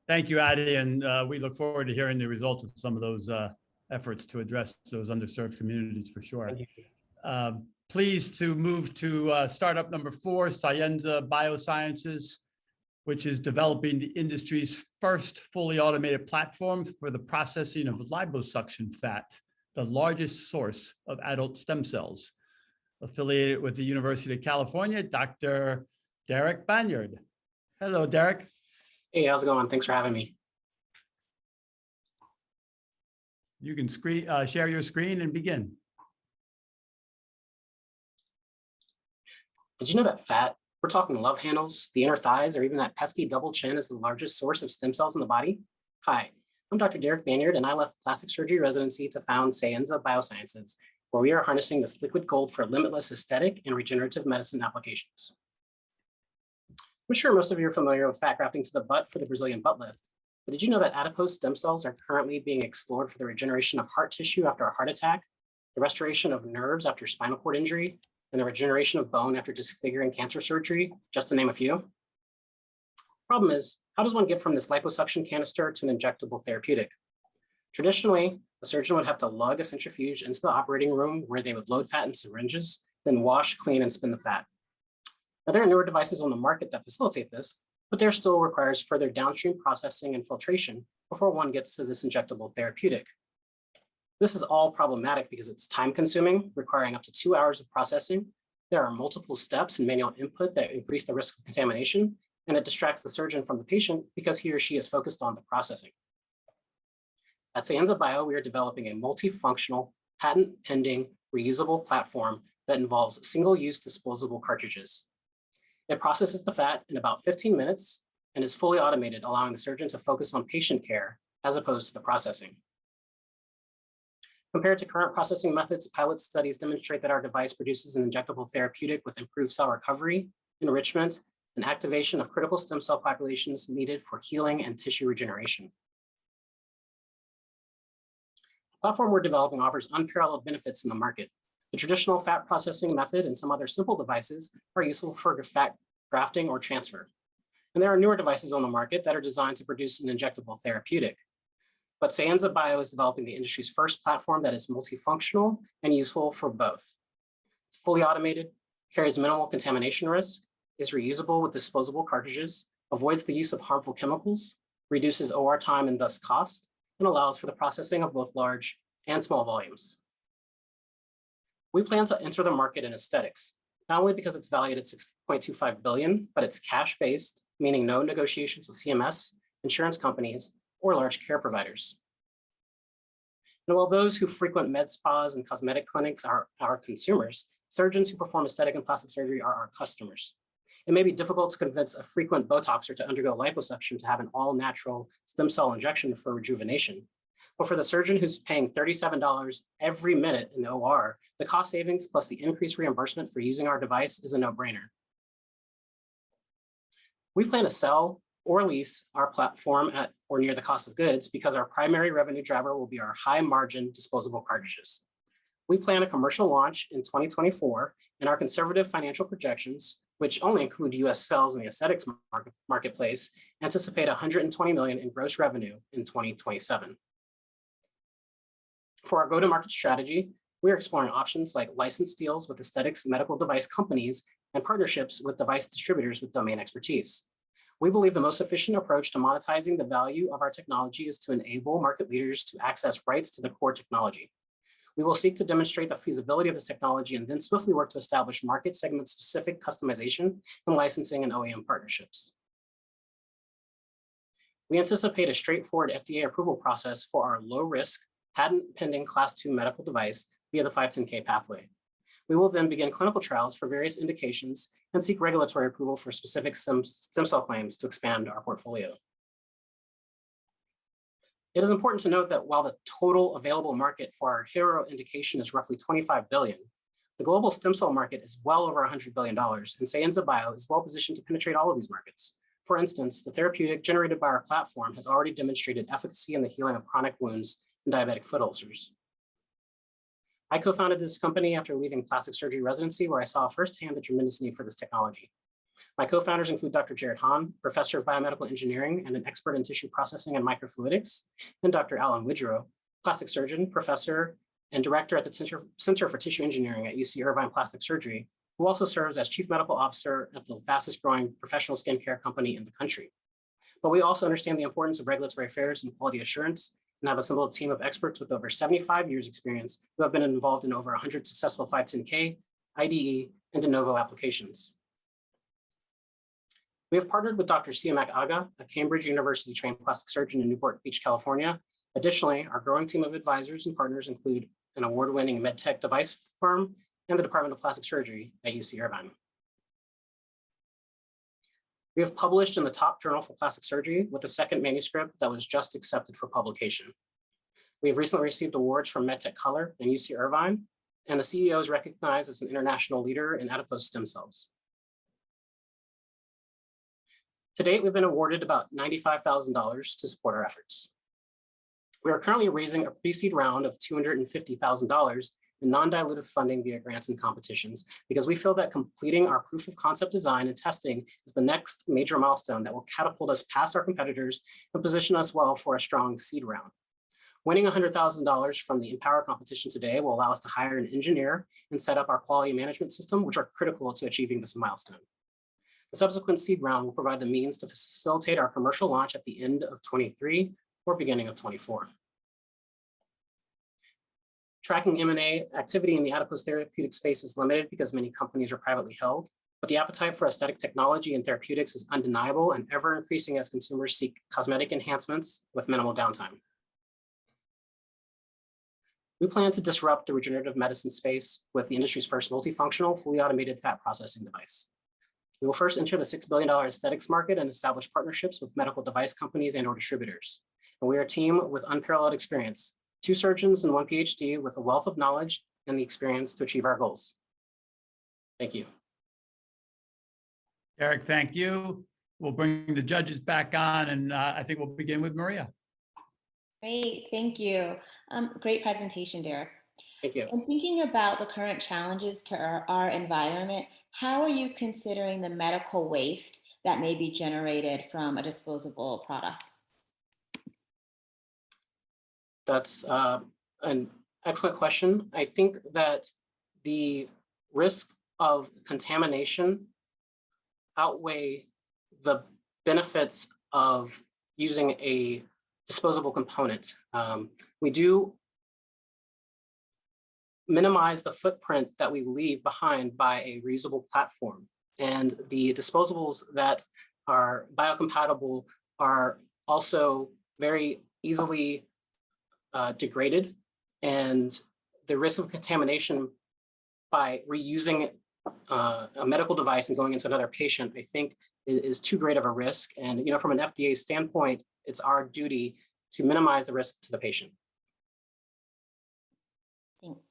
[SPEAKER 1] Thank you, Adi, and we look forward to hearing the results of some of those efforts to address those underserved communities for sure. Pleased to move to startup number 4, Sayenza Biosciences, which is developing the industry's first fully automated platform for the processing of liposuction fat, the largest source of adult stem cells. Affiliated with the University of California, Dr. Derek Banyard. Hello, Derek.
[SPEAKER 8] Hey, how's it going? Thanks for having me.
[SPEAKER 1] You can share your screen and begin.
[SPEAKER 8] Did you know that fat, we're talking love handles, the inner thighs, or even that pesky double chin is the largest source of stem cells in the body? Hi, I'm Dr. Derek Banyard, and I left plastic surgery residency to found Sayenza Biosciences, where we are harnessing this liquid gold for limitless aesthetic and regenerative medicine applications. I'm sure most of you are familiar with fat grafting to the butt for the Brazilian butt lift, but did you know that adipose stem cells are currently being explored for the regeneration of heart tissue after a heart attack, the restoration of nerves after spinal cord injury, and the regeneration of bone after disfiguring cancer surgery, just to name a few? Problem is, how does one get from this liposuction canister to an injectable therapeutic? Traditionally, a surgeon would have to lug a centrifuge into the operating room where they would load fat in syringes, then wash, clean, and spin the fat. Now, there are newer devices on the market that facilitate this, but there still requires further downstream processing and filtration before one gets to this injectable therapeutic. This is all problematic because it's time consuming, requiring up to 2 hours of processing. There are multiple steps and manual input that increase the risk of contamination, and it distracts the surgeon from the patient because he or she is focused on the processing. At Sayenza Bio, we are developing a multifunctional, patent-pending, reusable platform that involves single-use disposable cartridges. It processes the fat in about 15 minutes and is fully automated, allowing the surgeon to focus on patient care as opposed to the processing. Compared to current processing methods, pilot studies demonstrate that our device produces an injectable therapeutic with improved cell recovery, enrichment, and activation of critical stem cell populations needed for healing and tissue regeneration. The platform we're developing offers unparalleled benefits in the market. The traditional fat processing method and some other simple devices are useful for fat grafting or transfer. And there are newer devices on the market that are designed to produce an injectable therapeutic. But Sayenza Bio is developing the industry's first platform that is multifunctional and useful for both. It's fully automated, carries minimal contamination risk, is reusable with disposable cartridges, avoids the use of harmful chemicals, reduces OR time and thus cost, and allows for the processing of both large and small volumes. We plan to enter the market in aesthetics, not only because it's valued at $6.25 billion, but it's cash-based, meaning no negotiations with CMS, insurance companies, or large care providers. And while those who frequent med spas and cosmetic clinics are our consumers, surgeons who perform aesthetic and plastic surgery are our customers. It may be difficult to convince a frequent Botoxer to undergo liposuction to have an all-natural stem cell injection for rejuvenation. But for the surgeon who's paying $37 every minute in the OR, the cost savings plus the increased reimbursement for using our device is a no-brainer. We plan to sell or lease our platform at or near the cost of goods because our primary revenue driver will be our high margin disposable cartridges. We plan a commercial launch in 2024, and our conservative financial projections, which only include US sales in the aesthetics marketplace, anticipate $120 million in gross revenue in 2027. For our go-to-market strategy, we are exploring options like license deals with aesthetics medical device companies and partnerships with device distributors with domain expertise. We believe the most efficient approach to monetizing the value of our technology is to enable market leaders to access rights to the core technology. We will seek to demonstrate the feasibility of this technology and then swiftly work to establish market segment-specific customization and licensing and OEM partnerships. We anticipate a straightforward FDA approval process for our low-risk, patent-pending Class 2 medical device via the 510(k) pathway. We will then begin clinical trials for various indications and seek regulatory approval for specific stem cell claims to expand our portfolio. It is important to note that while the total available market for our hero indication is roughly $25 billion, the global stem cell market is well over $100 billion, and Sayenza Bio is well positioned to penetrate all of these markets. For instance, the therapeutic generated by our platform has already demonstrated efficacy in the healing of chronic wounds and diabetic foot ulcers. I co-founded this company after leaving plastic surgery residency, where I saw firsthand the tremendous need for this technology. My co-founders include Dr. Jared Hahn, professor of biomedical engineering and an expert in tissue processing and microfluidics, and Dr. Alan Widrow, plastic surgeon, professor, and director at the Center for Tissue Engineering at UC Irvine Plastic Surgery, who also serves as chief medical officer at the fastest growing professional skincare company in the country. But we also understand the importance of regulatory affairs and quality assurance, and have assembled a team of experts with over 75 years experience who have been involved in over 100 successful 510(k), IDE, and de novo applications. We have partnered with Dr. Siamak Aga, a Cambridge University trained plastic surgeon in Newport Beach, California. Additionally, our growing team of advisors and partners include an award-winning medtech device firm and the Department of Plastic Surgery at UC Irvine. We have published in the top journal for plastic surgery with a second manuscript that was just accepted for publication. We have recently received awards from MedTech Color and UC Irvine, and the CEO is recognized as an international leader in adipose stem cells. To date, we've been awarded about $95,000 to support our efforts. We are currently raising a pre-seed round of $250,000 in non-dilutive funding via grants and competitions, because we feel that completing our proof of concept design and testing is the next major milestone that will catapult us past our competitors and position us well for a strong seed round. Winning $100,000 from the Empower competition today will allow us to hire an engineer and set up our quality management system, which are critical to achieving this milestone. The subsequent seed round will provide the means to facilitate our commercial launch at the end of 23 or beginning of 24. Tracking M&A activity in the adipose therapeutic space is limited because many companies are privately held, but the appetite for aesthetic technology and therapeutics is undeniable and ever increasing as consumers seek cosmetic enhancements with minimal downtime. We plan to disrupt the regenerative medicine space with the industry's first multifunctional, fully automated fat processing device. We will first enter the $6 billion aesthetics market and establish partnerships with medical device companies and/or distributors. And we are a team with unparalleled experience, 2 surgeons and 1 PhD with a wealth of knowledge and the experience to achieve our goals. Thank you.
[SPEAKER 1] Derek, thank you. We'll bring the judges back on, and I think we'll begin with Maria.
[SPEAKER 3] Great, thank you. Great presentation, Derek.
[SPEAKER 8] Thank you.
[SPEAKER 3] And thinking about the current challenges to our environment, how are you considering the medical waste that may be generated from a disposable product?
[SPEAKER 8] That's an excellent question. I think that the risk of contamination outweigh the benefits of using a disposable component. We do minimize the footprint that we leave behind by a reusable platform. And the disposables that are biocompatible are also very easily degraded. And the risk of contamination by reusing a medical device and going into another patient, I think is too great of a risk. And from an FDA standpoint, it's our duty to minimize the risk to the patient.
[SPEAKER 3] Thanks.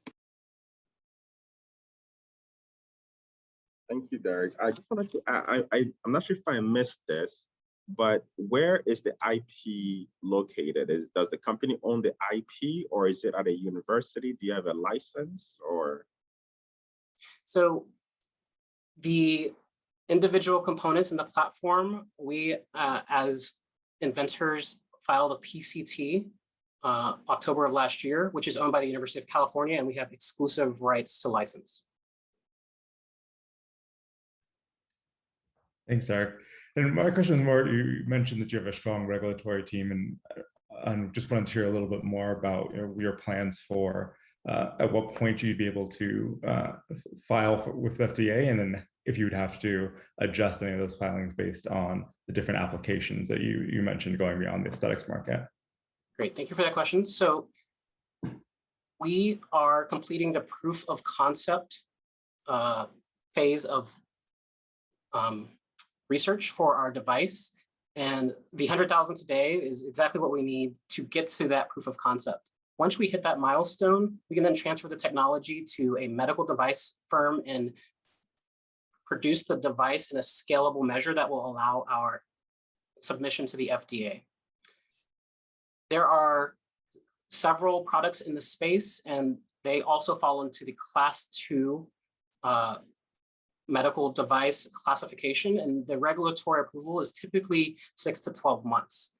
[SPEAKER 4] Thank you, Derek. I just wanted to, I'm not sure if I missed this, but where is the IP located? Does the company own the IP, or is it at a university? Do you have a license, or?
[SPEAKER 8] So the individual components in the platform, we as inventors filed a PCT October of last year, which is owned by the University of California, and we have exclusive rights to license.
[SPEAKER 5] Thanks, Eric. And my question is more, you mentioned that you have a strong regulatory team, and I just wanted to hear a little bit more about your plans for at what point you'd be able to file with FDA, and then if you would have to adjust any of those filings based on the different applications that you mentioned going beyond the aesthetics market.
[SPEAKER 8] Great, thank you for that question. So we are completing the proof of concept phase of research for our device. And the 100,000 today is exactly what we need to get to that proof of concept. Once we hit that milestone, we can then transfer the technology to a medical device firm and produce the device in a scalable measure that will allow our submission to the FDA. There are several products in the space, and they also fall into the class 2 medical device classification, and the regulatory approval is typically 6 to 12 months.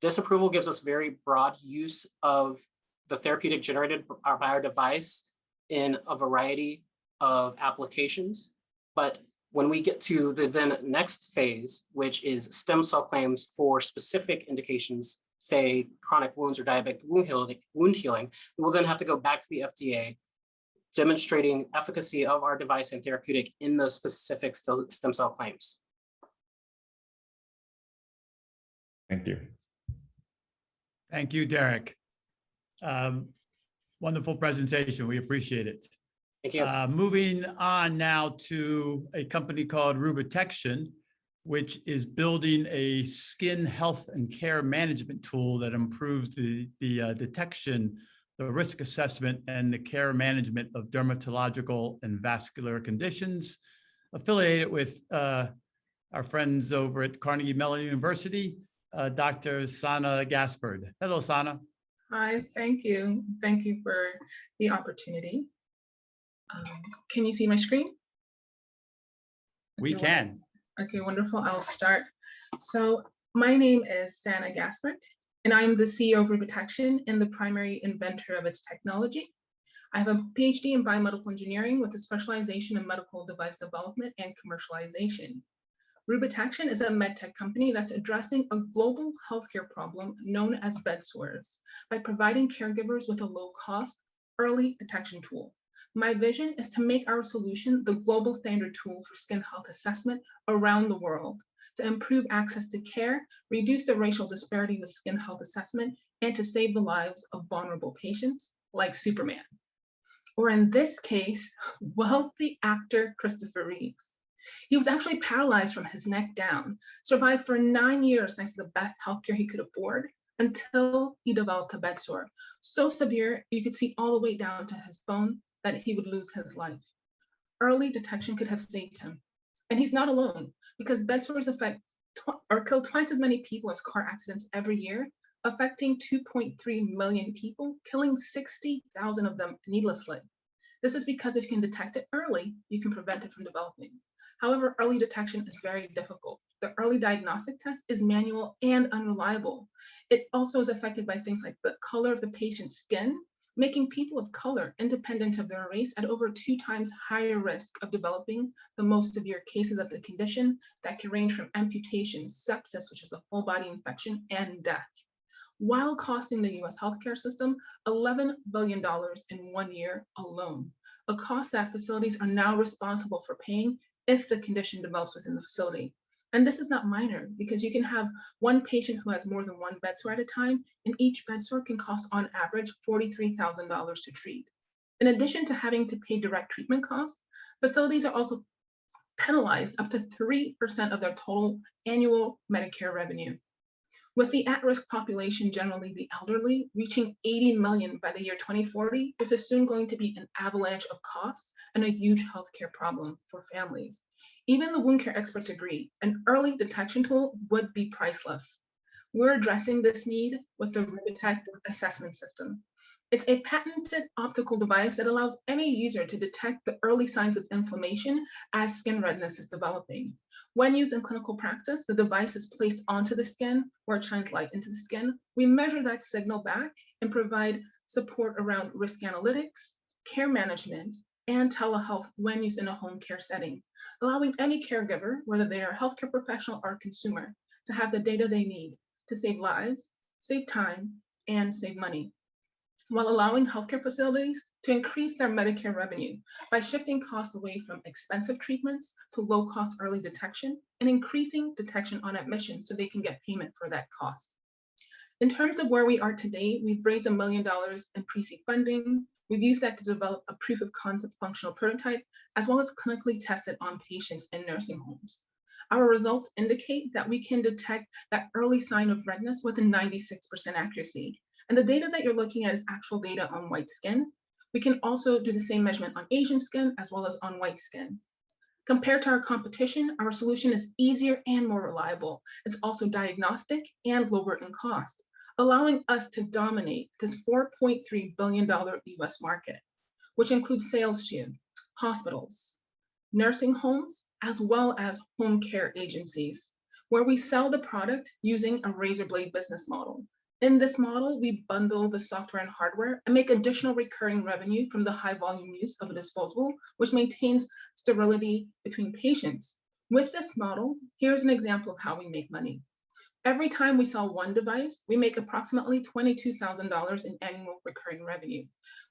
[SPEAKER 8] This approval gives us very broad use of the therapeutic generated by our device in a variety of applications. But when we get to the then next phase, which is stem cell claims for specific indications, say chronic wounds or diabetic wound healing, we will then have to go back to the FDA, demonstrating efficacy of our device and therapeutic in those specific stem cell claims.
[SPEAKER 5] Thank you.
[SPEAKER 1] Thank you, Derek. Wonderful presentation. We appreciate it.
[SPEAKER 8] Thank you.
[SPEAKER 1] Moving on now to a company called Rubitection, which is building a skin health and care management tool that improves the detection, the risk assessment, and the care management of dermatological and vascular conditions, affiliated with our friends over at Carnegie Mellon University, Dr. Sana Gaspard. Hello, Sana.
[SPEAKER 9] Hi, thank you. Thank you for the opportunity. Can you see my screen?
[SPEAKER 1] We can.
[SPEAKER 9] Okay, wonderful. I'll start. So my name is Sana Gaspard, and I'm the CEO of Rubitection and the primary inventor of its technology. I have a PhD in biomedical engineering with a specialization in medical device development and commercialization. Rubitection is a medtech company that's addressing a global healthcare problem known as bed sores by providing caregivers with a low-cost, early detection tool. My vision is to make our solution the global standard tool for skin health assessment around the world, to improve access to care, reduce the racial disparity with skin health assessment, and to save the lives of vulnerable patients like Superman. Or in this case, wealthy actor Christopher Reeves. He was actually paralyzed from his neck down, survived for 9 years thanks to the best healthcare he could afford, until he developed a bed sore. So severe, you could see all the way down to his bone that he would lose his life. Early detection could have saved him. And he's not alone, because bed sores affect or kill twice as many people as car accidents every year, affecting 2.3 million people, killing 60,000 of them needlessly. This is because if you can detect it early, you can prevent it from developing. However, early detection is very difficult. The early diagnostic test is manual and unreliable. It also is affected by things like the color of the patient's skin, making people of color, independent of their race, at over 2 times higher risk of developing the most severe cases of the condition that can range from amputation, sepsis, which is a full body infection, and death, while costing the US healthcare system $11 billion in 1 year alone, a cost that facilities are now responsible for paying if the condition develops within the facility. And this is not minor, because you can have one patient who has more than one bed sore at a time, and each bed sore can cost on average $43,000 to treat. In addition to having to pay direct treatment costs, facilities are also penalized up to 3% of their total annual Medicare revenue. With the at-risk population, generally the elderly, reaching 80 million by the year 2040, this is soon going to be an avalanche of costs and a huge healthcare problem for families. Even the wound care experts agree, an early detection tool would be priceless. We're addressing this need with the Rubitection assessment system. It's a patented optical device that allows any user to detect the early signs of inflammation as skin redness is developing. When used in clinical practice, the device is placed onto the skin where it shines light into the skin. We measure that signal back and provide support around risk analytics, care management, and telehealth when used in a home care setting, allowing any caregiver, whether they are a healthcare professional or consumer, to have the data they need to save lives, save time, and save money, while allowing healthcare facilities to increase their Medicare revenue by shifting costs away from expensive treatments to low-cost early detection and increasing detection on admission so they can get payment for that cost. In terms of where we are today, we've raised $1 million in pre-seed funding. We've used that to develop a proof of concept functional prototype, as well as clinically test it on patients in nursing homes. Our results indicate that we can detect that early sign of redness with a 96% accuracy. And the data that you're looking at is actual data on white skin. We can also do the same measurement on Asian skin as well as on white skin. Compared to our competition, our solution is easier and more reliable. It's also diagnostic and lower in cost, allowing us to dominate this $4.3 billion US market, which includes sales to hospitals, nursing homes, as well as home care agencies, where we sell the product using a razor blade business model. In this model, we bundle the software and hardware and make additional recurring revenue from the high volume use of a disposable, which maintains sterility between patients. With this model, here's an example of how we make money. Every time we sell one device, we make approximately $22,000 in annual recurring revenue.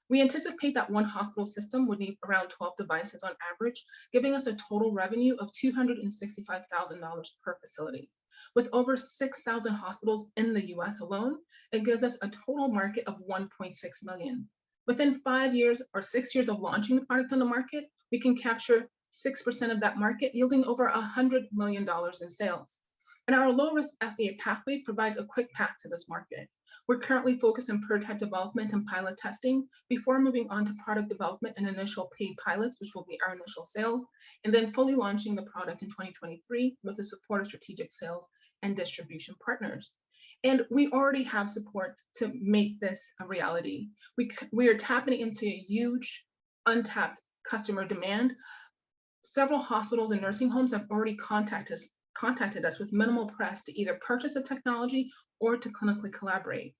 [SPEAKER 9] We anticipate that one hospital system would need around 12 devices on average, giving us a total revenue of $265,000 per facility. With over 6,000 hospitals in the US alone, it gives us a total market of 1.6 million. Within 5 years or 6 years of launching the product on the market, we can capture 6% of that market, yielding over $100 million in sales. And our low-risk FDA pathway provides a quick path to this market. We're currently focused on prototype development and pilot testing before moving on to product development and initial paid pilots, which will be our initial sales, and then fully launching the product in 2023 with the support of strategic sales and distribution partners. And we already have support to make this a reality. We are tapping into a huge untapped customer demand. Several hospitals and nursing homes have already contacted us with minimal press to either purchase the technology or to clinically collaborate.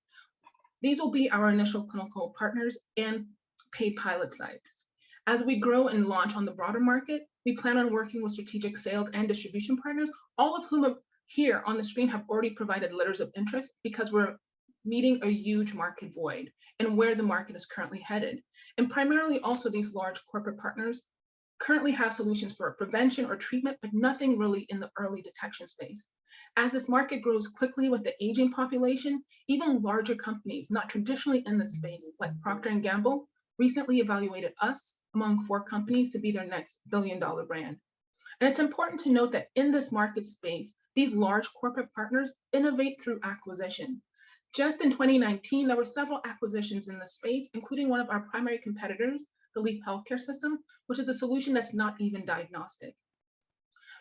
[SPEAKER 9] These will be our initial clinical partners and paid pilot sites. As we grow and launch on the broader market, we plan on working with strategic sales and distribution partners, all of whom here on the screen have already provided letters of interest because we're meeting a huge market void and where the market is currently headed. And primarily also these large corporate partners currently have solutions for prevention or treatment, but nothing really in the early detection space. As this market grows quickly with the aging population, even larger companies not traditionally in the space, like Procter & Gamble, recently evaluated us among 4 companies to be their next billion-dollar brand. And it's important to note that in this market space, these large corporate partners innovate through acquisition. Just in 2019, there were several acquisitions in the space, including one of our primary competitors, the Leaf Healthcare System, which is a solution that's not even diagnostic.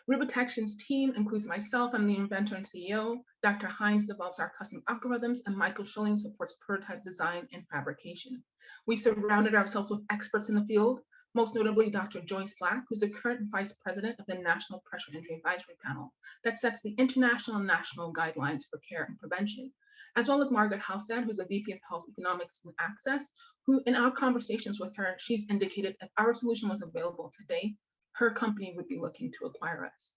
[SPEAKER 9] Rubitection's team includes myself, I'm the inventor and CEO, Dr. Hines develops our custom algorithms, and Michael Schilling supports prototype design and fabrication. We've surrounded ourselves with experts in the field, most notably Dr. Joyce Black, who's the current vice president of the National Pressure Injury Advisory Panel that sets the international and national guidelines for care and prevention, as well as Margaret Halstad, who's a VP of Health Economics and Access, who in our conversations with her, she's indicated if our solution was available today, her company would be looking to acquire us.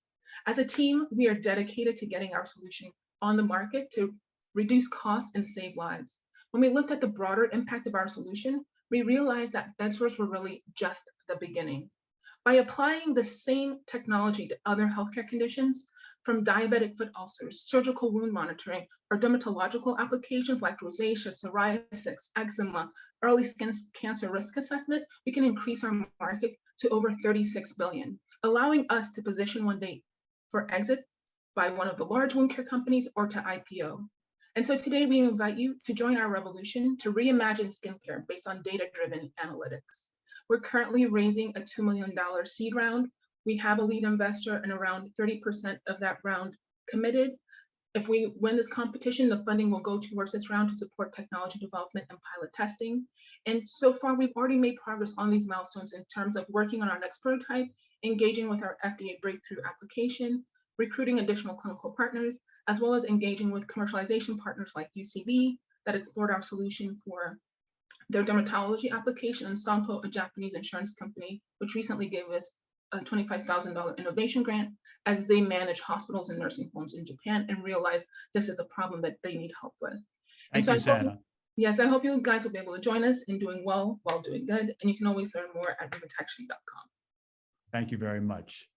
[SPEAKER 9] As a team, we are dedicated to getting our solution on the market to reduce costs and save lives. When we looked at the broader impact of our solution, we realized that bed sores were really just the beginning. By applying the same technology to other healthcare conditions, from diabetic foot ulcers, surgical wound monitoring, or dermatological applications like rosacea, psoriasis, eczema, early skin cancer risk assessment, we can increase our market to over 36 billion, allowing us to position one day for exit by one of the large wound care companies or to IPO. And so today we invite you to join our revolution to reimagine skincare based on data-driven analytics. We're currently raising a $2 million seed round. We have a lead investor and around 30% of that round committed. If we win this competition, the funding will go towards this round to support technology development and pilot testing. And so far, we've already made progress on these milestones in terms of working on our next prototype, engaging with our FDA breakthrough application, recruiting additional clinical partners, as well as engaging with commercialization partners like UCB that explored our solution for their dermatology application, and Sompo, a Japanese insurance company, which recently gave us a $25,000 innovation grant as they manage hospitals and nursing homes in Japan and realize this is a problem that they need help with.
[SPEAKER 1] Thank you, Sana.
[SPEAKER 9] Yes, I hope you guys will be able to join us in doing well while doing good. And you can always learn more at rubitection.com.
[SPEAKER 1] Thank you very much.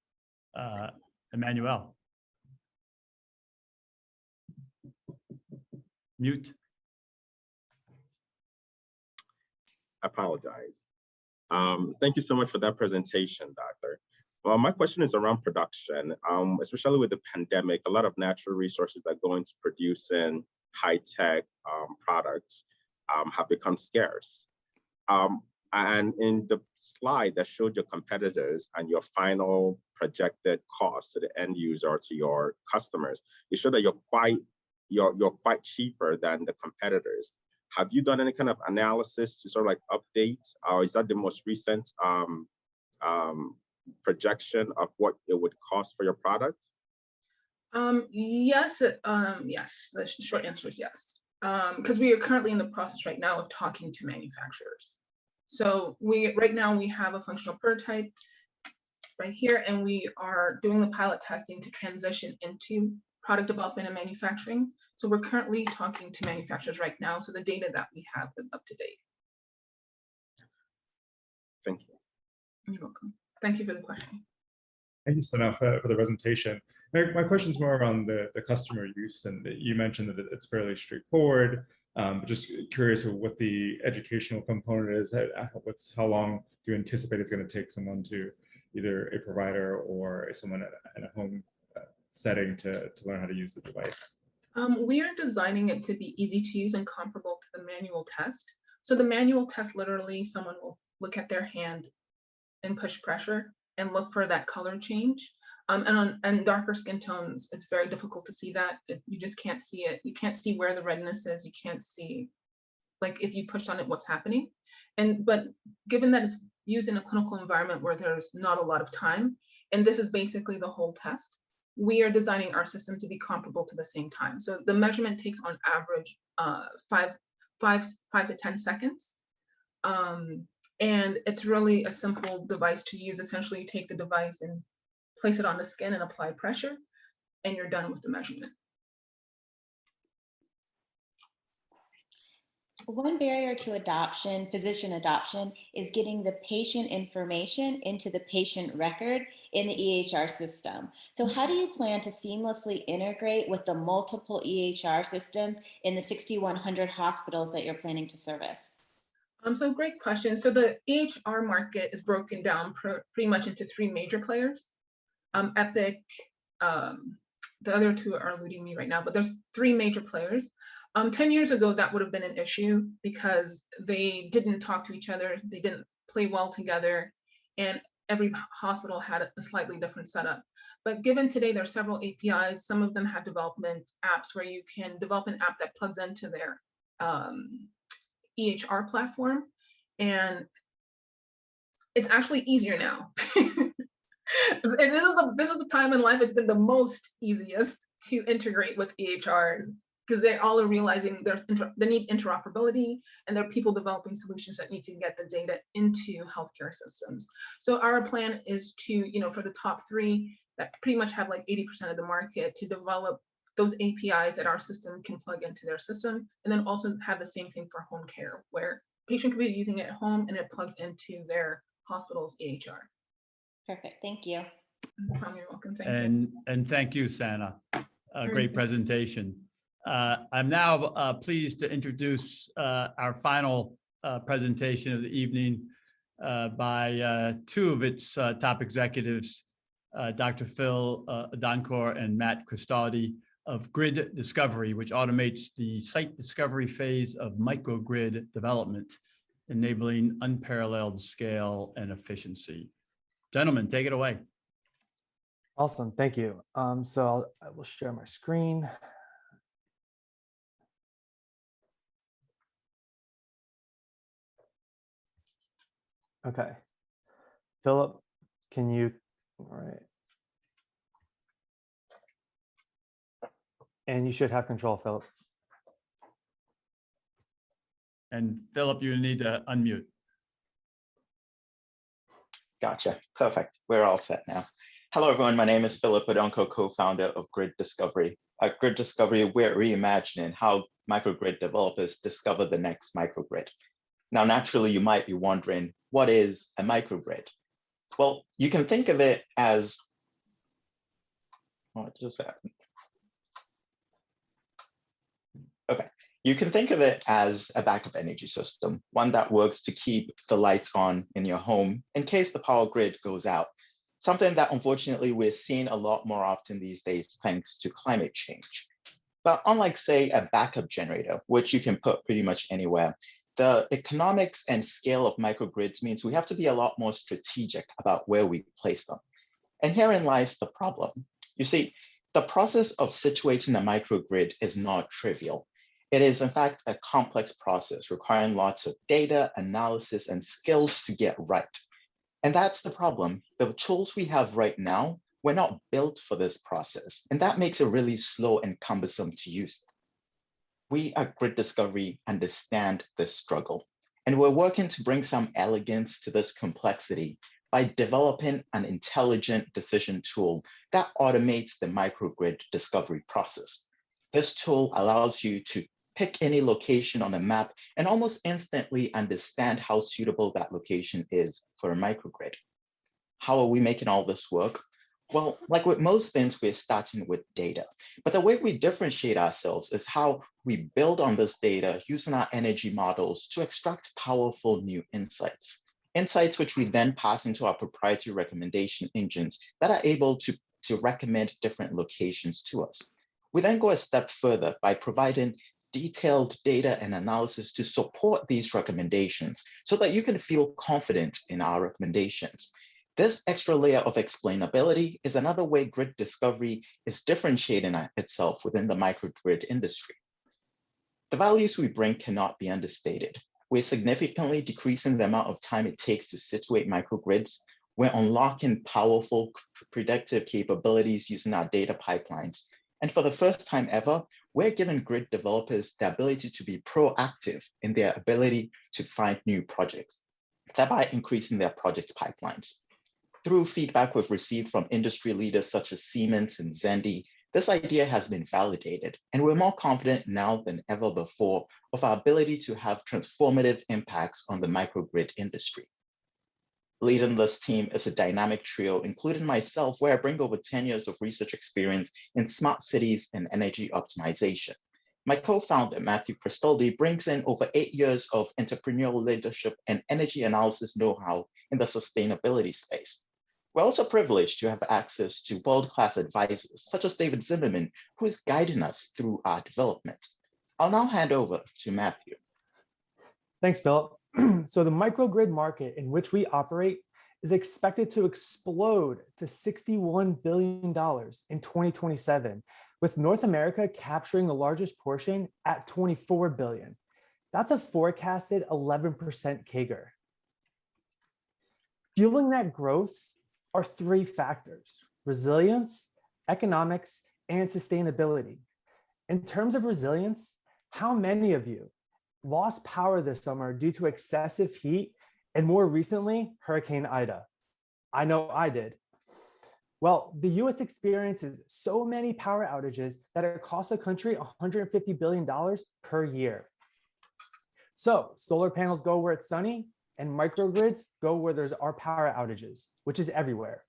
[SPEAKER 1] Emmanuel. Mute.
[SPEAKER 4] I apologize. Thank you so much for that presentation, Doctor. Well, my question is around production, especially with the pandemic. A lot of natural resources that go into producing high-tech products have become scarce. And in the slide that showed your competitors and your final projected cost to the end user or to your customers, it showed that you're quite cheaper than the competitors. Have you done any kind of analysis to sort of like update, or is that the most recent projection of what it would cost for your product?
[SPEAKER 9] Yes, yes. The short answer is yes. Because we are currently in the process right now of talking to manufacturers. So right now we have a functional prototype right here, and we are doing the pilot testing to transition into product development and manufacturing. So we're currently talking to manufacturers right now. So the data that we have is up to date.
[SPEAKER 4] Thank you.
[SPEAKER 9] You're welcome. Thank you for the question.
[SPEAKER 5] Thank you so much for the presentation. My question is more around the customer use, and you mentioned that it's fairly straightforward. But just curious of what the educational component is. How long do you anticipate it's going to take someone to, either a provider or someone in a home setting, to learn how to use the device?
[SPEAKER 9] We are designing it to be easy to use and comparable to the manual test. So the manual test, literally someone will look at their hand and push pressure and look for that color change. And darker skin tones, it's very difficult to see that. You just can't see it. You can't see where the redness is. You can't see, like, if you push on it, what's happening. But given that it's used in a clinical environment where there's not a lot of time, and this is basically the whole test, we are designing our system to be comparable to the same time. So the measurement takes on average 5 to 10 seconds. And it's really a simple device to use. Essentially, you take the device and place it on the skin and apply pressure, and you're done with the measurement.
[SPEAKER 3] One barrier to adoption, physician adoption, is getting the patient information into the patient record in the EHR system. So how do you plan to seamlessly integrate with the multiple EHR systems in the 6,100 hospitals that you're planning to service?
[SPEAKER 9] So great question. So the EHR market is broken down pretty much into 3 major players. Epic, the other 2 are eluding me right now, but there's 3 major players. 10 years ago, that would have been an issue because they didn't talk to each other, they didn't play well together, and every hospital had a slightly different setup. But given today, there are several APIs. Some of them have development apps where you can develop an app that plugs into their EHR platform, and it's actually easier now. And this is the time in life it's been the most easiest to integrate with EHR, because they all are realizing they need interoperability, and there are people developing solutions that need to get the data into healthcare systems. So our plan is to, for the top 3 that pretty much have like 80% of the market, to develop those APIs that our system can plug into their system, and then also have the same thing for home care, where patient could be using it at home and it plugs into their hospital's EHR.
[SPEAKER 3] Perfect, thank you.
[SPEAKER 9] You're welcome, thank you.
[SPEAKER 1] And thank you, Sana. Great presentation. I'm now pleased to introduce our final presentation of the evening by 2 of its top executives, Dr. Phil Adonkor and Matt Cristaldi of grid discovery, which automates the site discovery phase of microgrid development, enabling unparalleled scale and efficiency. Gentlemen, take it away.
[SPEAKER 10] Awesome, thank you. So I will share my screen. Okay, Philip, can you, all right. And you should have control, Philip.
[SPEAKER 1] And Philip, you need to unmute.
[SPEAKER 11] Gotcha. Perfect. We're all set now. Hello, everyone. My name is Philip Odonko, co-founder of Grid Discovery. At Grid Discovery, we're reimagining how microgrid developers discover the next microgrid. Now, naturally, you might be wondering, what is a microgrid? Well, you can think of it as, what just happened? Okay. You can think of it as a backup energy system, one that works to keep the lights on in your home in case the power grid goes out. Something that unfortunately we're seeing a lot more often these days thanks to climate change. But unlike, say, a backup generator, which you can put pretty much anywhere, the economics and scale of microgrids means we have to be a lot more strategic about where we place them. And herein lies the problem. You see, the process of situating a microgrid is not trivial. It is, in fact, a complex process requiring lots of data, analysis, and skills to get right. And that's the problem. The tools we have right now were not built for this process, and that makes it really slow and cumbersome to use. We at Grid Discovery understand this struggle, and we're working to bring some elegance to this complexity by developing an intelligent decision tool that automates the microgrid discovery process. This tool allows you to pick any location on a map and almost instantly understand how suitable that location is for a microgrid. How are we making all this work? Well, like with most things, we're starting with data. But the way we differentiate ourselves is how we build on this data using our energy models to extract powerful new insights. Insights which we then pass into our proprietary recommendation engines that are able to recommend different locations to us. We then go a step further by providing detailed data and analysis to support these recommendations so that you can feel confident in our recommendations. This extra layer of explainability is another way Grid Discovery is differentiating itself within the microgrid industry. The values we bring cannot be understated. We're significantly decreasing the amount of time it takes to situate microgrids. We're unlocking powerful predictive capabilities using our data pipelines. And for the first time ever, we're giving grid developers the ability to be proactive in their ability to find new projects, thereby increasing their project pipelines. Through feedback we've received from industry leaders such as Siemens and Zendi, this idea has been validated, and we're more confident now than ever before of our ability to have transformative impacts on the microgrid industry. Leading this team is a dynamic trio, including myself, where I bring over 10 years of research experience in smart cities and energy optimization. My co-founder, Matthew Cristoldi, brings in over 8 years of entrepreneurial leadership and energy analysis know-how in the sustainability space. We're also privileged to have access to world-class advisors, such as David Zimmerman, who is guiding us through our development. I'll now hand over to Matthew.
[SPEAKER 10] Thanks, Philip. So the microgrid market in which we operate is expected to explode to $61 billion in 2027, with North America capturing the largest portion at $24 billion. That's a forecasted 11% CAGR. Fueling that growth are three factors: resilience, economics, and sustainability. In terms of resilience, how many of you lost power this summer due to excessive heat and more recently, Hurricane Ida? I know I did. Well, the US experiences so many power outages that it costs the country $150 billion per year. So solar panels go where it's sunny and microgrids go where there are power outages, which is everywhere.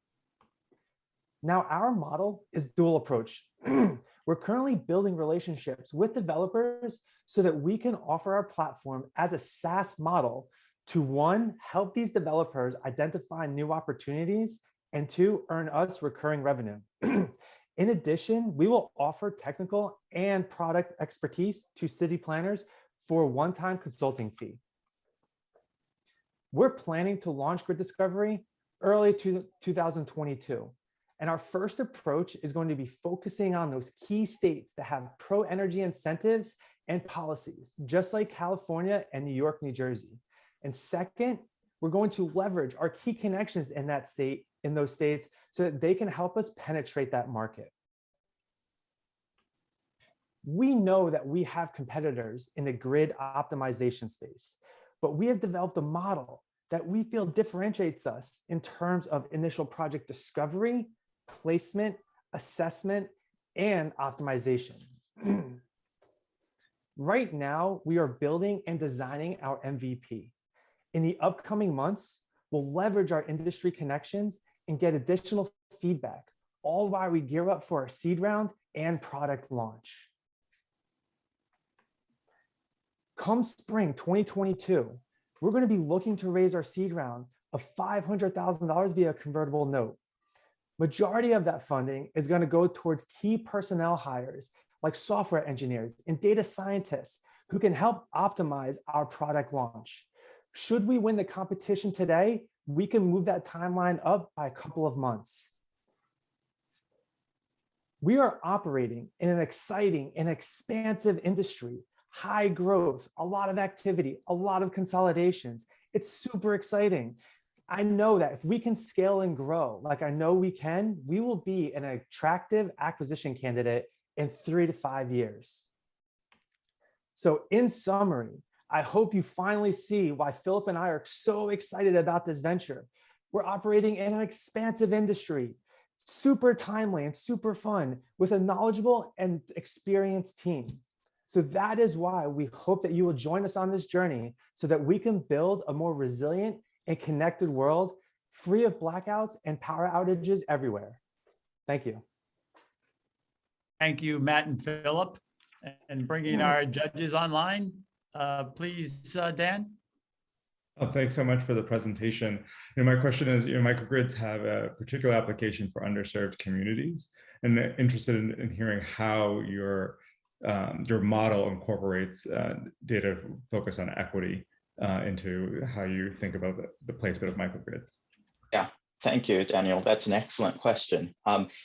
[SPEAKER 10] Now, our model is dual approach. We're currently building relationships with developers so that we can offer our platform as a SaaS model to, one, help these developers identify new opportunities, and two, earn us recurring revenue. In addition, we will offer technical and product expertise to city planners for a one-time consulting fee. We're planning to launch Grid Discovery early 2022. And our first approach is going to be focusing on those key states that have pro-energy incentives and policies, just like California and New York, New Jersey. And second, we're going to leverage our key connections in that state, in those states, so that they can help us penetrate that market. We know that we have competitors in the grid optimization space, but we have developed a model that we feel differentiates us in terms of initial project discovery, placement, assessment, and optimization. Right now, we are building and designing our MVP. In the upcoming months, we'll leverage our industry connections and get additional feedback, all while we gear up for our seed round and product launch. Come spring 2022, we're going to be looking to raise our seed round of $500,000 via a convertible note. Majority of that funding is going to go towards key personnel hires like software engineers and data scientists who can help optimize our product launch. Should we win the competition today, we can move that timeline up by a couple of months. We are operating in an exciting and expansive industry, high growth, a lot of activity, a lot of consolidations. It's super exciting. I know that if we can scale and grow, like I know we can, we will be an attractive acquisition candidate in 3 to 5 years. So in summary, I hope you finally see why Philip and I are so excited about this venture. We're operating in an expansive industry, super timely and super fun, with a knowledgeable and experienced team. So that is why we hope that you will join us on this journey so that we can build a more resilient and connected world free of blackouts and power outages everywhere. Thank you.
[SPEAKER 1] Thank you, Matt and Philip, and bringing our judges online. Please, Dan.
[SPEAKER 5] Oh, thanks so much for the presentation. My question is, microgrids have a particular application for underserved communities, and interested in hearing how your model incorporates data focused on equity into how you think about the placement of microgrids.
[SPEAKER 11] Yeah, thank you, Daniel. That's an excellent question.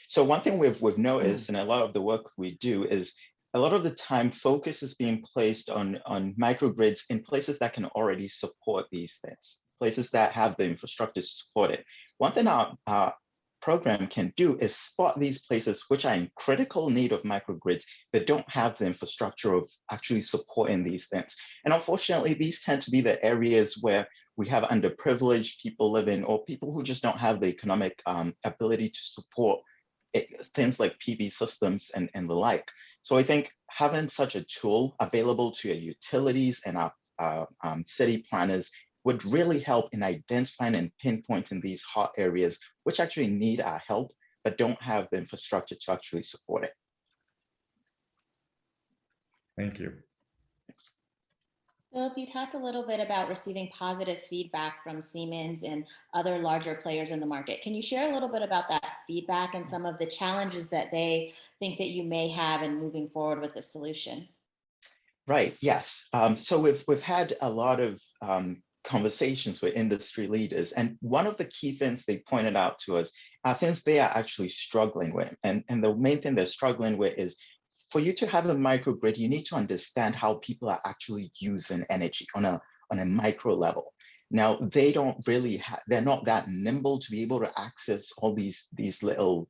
[SPEAKER 11] So one thing we've noticed in a lot of the work we do is a lot of the time focus is being placed on microgrids in places that can already support these things, places that have the infrastructure to support it. One thing our program can do is spot these places which are in critical need of microgrids but don't have the infrastructure of actually supporting these things. And unfortunately, these tend to be the areas where we have underprivileged people living, or people who just don't have the economic ability to support things like PV systems and the like. So I think having such a tool available to your utilities and our city planners would really help in identifying and pinpointing these hot areas which actually need our help but don't have the infrastructure to actually support it.
[SPEAKER 5] Thank you.
[SPEAKER 11] Thanks.
[SPEAKER 3] Philip, you talked a little bit about receiving positive feedback from Siemens and other larger players in the market. Can you share a little bit about that feedback and some of the challenges that they think that you may have in moving forward with the solution?
[SPEAKER 11] Right, yes. So we've had a lot of conversations with industry leaders, and one of the key things they pointed out to us are things they are actually struggling with. And the main thing they're struggling with is, for you to have a microgrid, you need to understand how people are actually using energy on a micro level. Now, they don't really they're not that nimble to be able to access all these little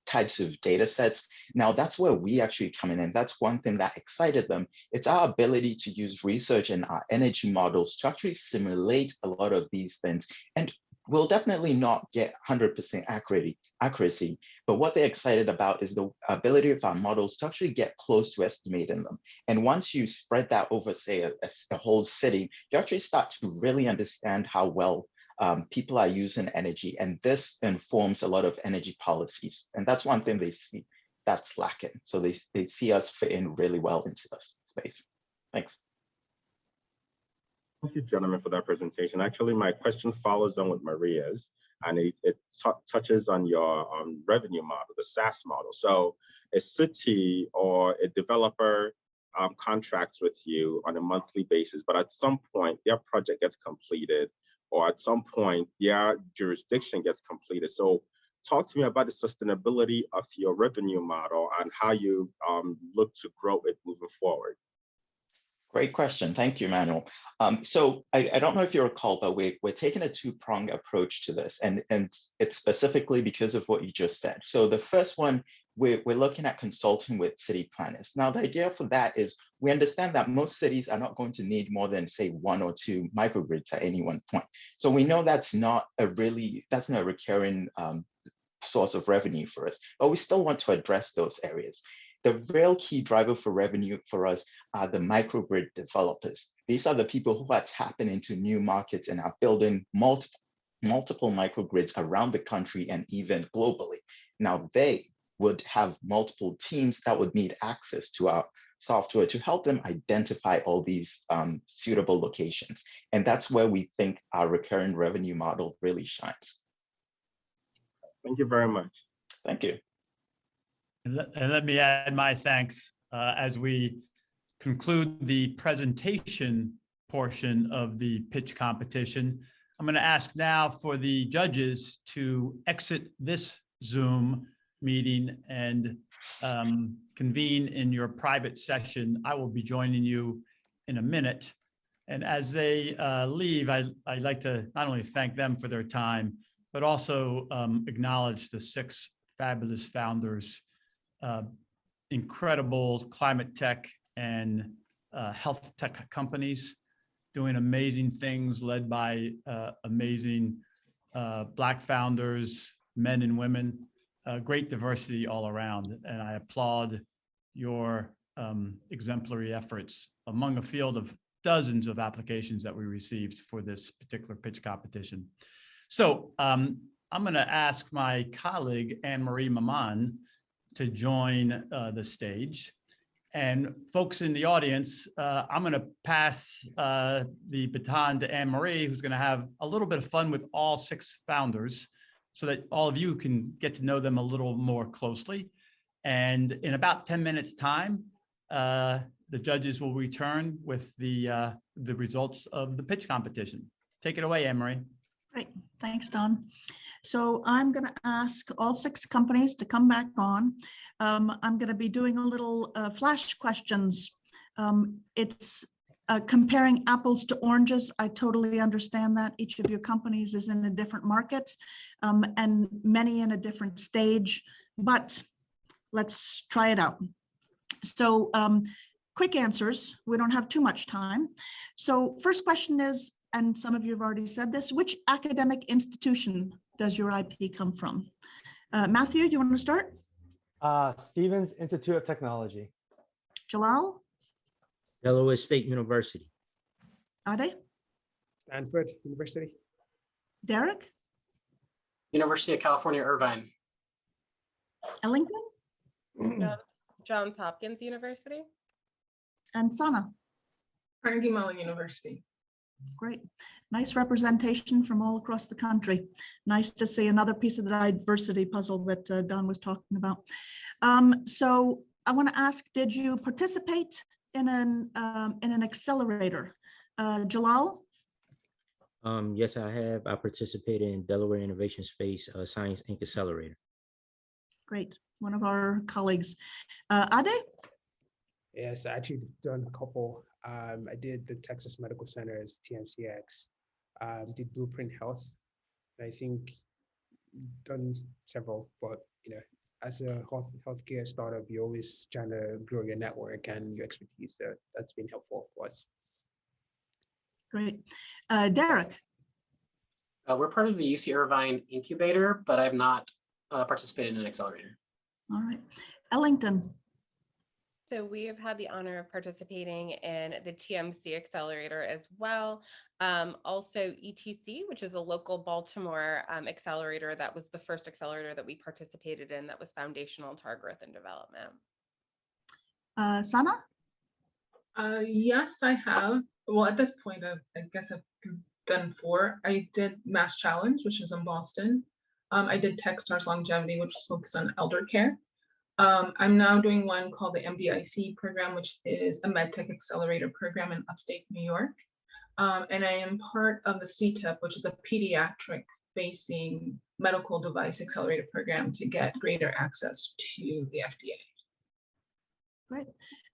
[SPEAKER 11] types of data sets. Now, that's where we actually come in, and that's one thing that excited them. It's our ability to use research and our energy models to actually simulate a lot of these things. And we'll definitely not get 100% accuracy, but what they're excited about is the ability of our models to actually get close to estimating them. And once you spread that over, say, a whole city, you actually start to really understand how well people are using energy. And this informs a lot of energy policies. And that's one thing they see that's lacking. So they see us fit in really well into this space. Thanks.
[SPEAKER 4] Thank you, gentlemen, for that presentation. Actually, my question follows on with Maria's. and it touches on your revenue model, the SaaS model. So a city or a developer contracts with you on a monthly basis, but at some point their project gets completed, or at some point their jurisdiction gets completed. So talk to me about the sustainability of your revenue model and how you look to grow it moving forward.
[SPEAKER 11] Great question. Thank you, Manuel. So I don't know if you recall, but we're taking a two-pronged approach to this, and it's specifically because of what you just said. So the first one, we're looking at consulting with city planners. Now, the idea for that is we understand that most cities are not going to need more than, say, 1 or 2 microgrids at any one point. So we know that's not a recurring source of revenue for us, but we still want to address those areas. The real key driver for revenue for us are the microgrid developers. These are the people who are tapping into new markets and are building multiple microgrids around the country and even globally. Now, they would have multiple teams that would need access to our software to help them identify all these suitable locations. And that's where we think our recurring revenue model really shines.
[SPEAKER 4] Thank you very much.
[SPEAKER 11] Thank you.
[SPEAKER 1] And let me add my thanks as we conclude the presentation portion of the pitch competition. I'm going to ask now for the judges to exit this Zoom meeting and convene in your private session. I will be joining you in a minute. And as they leave, I'd like to not only thank them for their time, but also acknowledge the 6 fabulous founders, incredible climate tech and health tech companies doing amazing things, led by amazing Black founders, men and women, great diversity all around. And I applaud your exemplary efforts among a field of dozens of applications that we received for this particular pitch competition. So I'm going to ask my colleague, Anne-Marie Maman, to join the stage. And folks in the audience, I'm going to pass the baton to Anne-Marie, who's going to have a little bit of fun with all 6 founders so that all of you can get to know them a little more closely. And in about 10 minutes time, the judges will return with the results of the pitch competition. Take it away, Anne-Marie.
[SPEAKER 12] Great, thanks, Don. So I'm going to ask all 6 companies to come back on. I'm going to be doing a little flash questions. It's comparing apples to oranges. I totally understand that each of your companies is in a different market and many in a different stage, but let's try it out. So quick answers. We don't have too much time. So first question is, and some of you have already said this, which academic institution does your IP come from? Matthew, you want to start?
[SPEAKER 10] Stevens Institute of Technology.
[SPEAKER 12] Jalal?
[SPEAKER 2] Delaware State University.
[SPEAKER 12] Ade?
[SPEAKER 7] Stanford University.
[SPEAKER 12] Derek?
[SPEAKER 8] University of California, Irvine.
[SPEAKER 12] Ellington?
[SPEAKER 6] Johns Hopkins University.
[SPEAKER 12] And Sana?
[SPEAKER 9] Carnegie Mellon University.
[SPEAKER 12] Great. Nice representation from all across the country. Nice to see another piece of the diversity puzzle that Don was talking about. So I want to ask, did you participate in an accelerator? Jalal?
[SPEAKER 2] Yes, I have. I participated in Delaware Innovation Space Science Inc. Accelerator.
[SPEAKER 12] Great. One of our colleagues. Ade?
[SPEAKER 7] Yes, I actually done a couple. I did the Texas Medical Center's TMCX, did Blueprint Health. I think done several, but as a healthcare startup, you're always trying to grow your network and your expertise. So that's been helpful for us.
[SPEAKER 12] Great. Derek?
[SPEAKER 8] We're part of the UC Irvine incubator, but I've not participated in an accelerator.
[SPEAKER 12] All right. Ellington?
[SPEAKER 6] So we have had the honor of participating in the TMC Accelerator as well. Also ETC, which is a local Baltimore accelerator. That was the first accelerator that we participated in that was foundational to our growth and development.
[SPEAKER 12] Sana?
[SPEAKER 9] Yes, I have. Well, at this point, I guess I've done 4. I did Mass Challenge, which is in Boston. I did Techstars Longevity, which is focused on elder care. I'm now doing one called the MDIC program, which is a MedTech accelerator program in upstate New York. And I am part of the CTEP, which is a pediatric facing medical device accelerator program to get greater access to the FDA.
[SPEAKER 12] Great.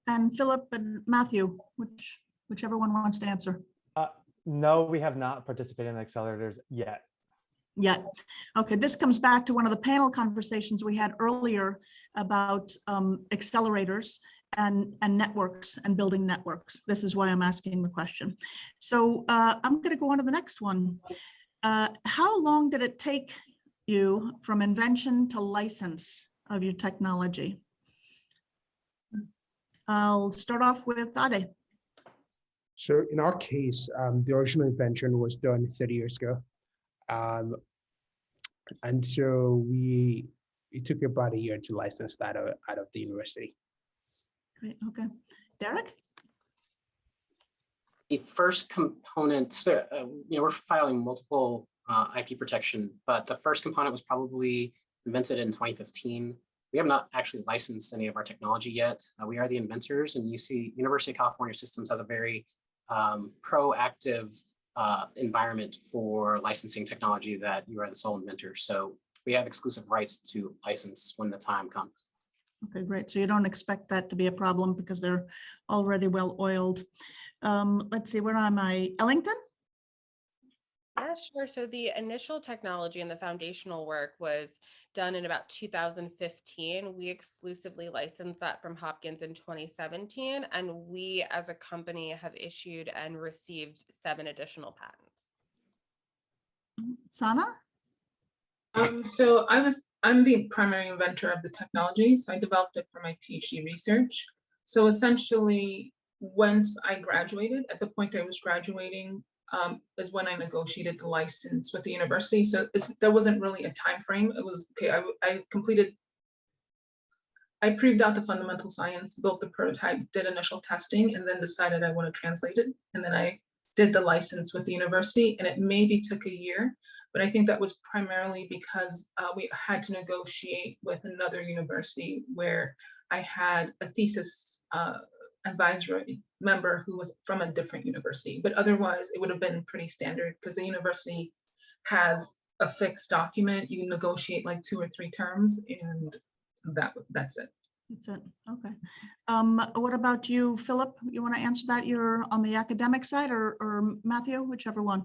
[SPEAKER 12] And Philip and Matthew, whichever one wants to answer.
[SPEAKER 10] No, we have not participated in accelerators yet.
[SPEAKER 12] Yet. Okay, this comes back to one of the panel conversations we had earlier about accelerators and networks and building networks. This is why I'm asking the question. So I'm going to go on to the next one. How long did it take you from invention to license of your technology? I'll start off with Ade.
[SPEAKER 7] So in our case, the original invention was done 30 years ago. And so it took about a year to license that out of the university.
[SPEAKER 12] Great, okay. Derek?
[SPEAKER 8] The first component, we're filing multiple IP protection, but the first component was probably invented in 2015. We have not actually licensed any of our technology yet. We are the inventors, and you see University of California Systems has a very proactive environment for licensing technology that you are the sole inventor. So we have exclusive rights to license when the time comes.
[SPEAKER 12] Okay, great. So you don't expect that to be a problem because they're already well oiled. Let's see, where am I? Ellington?
[SPEAKER 6] Yeah, sure. So the initial technology and the foundational work was done in about 2015. We exclusively licensed that from Hopkins in 2017, and we as a company have issued and received 7 additional patents.
[SPEAKER 12] Sana?
[SPEAKER 9] So I'm the primary inventor of the technology, so I developed it for my PhD research. So essentially, once I graduated, at the point I was graduating, is when I negotiated the license with the university. So there wasn't really a time frame. It was okay. I proved out the fundamental science, built the prototype, did initial testing, and then decided I want to translate it. And then I did the license with the university, and it maybe took a year, but I think that was primarily because we had to negotiate with another university where I had a thesis advisory member who was from a different university, but otherwise it would have been pretty standard because the university has a fixed document. You can negotiate like 2 or 3 terms, and that's it.
[SPEAKER 12] That's it. Okay. What about you, Philip? You want to answer that? You're on the academic side, or Matthew, whichever one.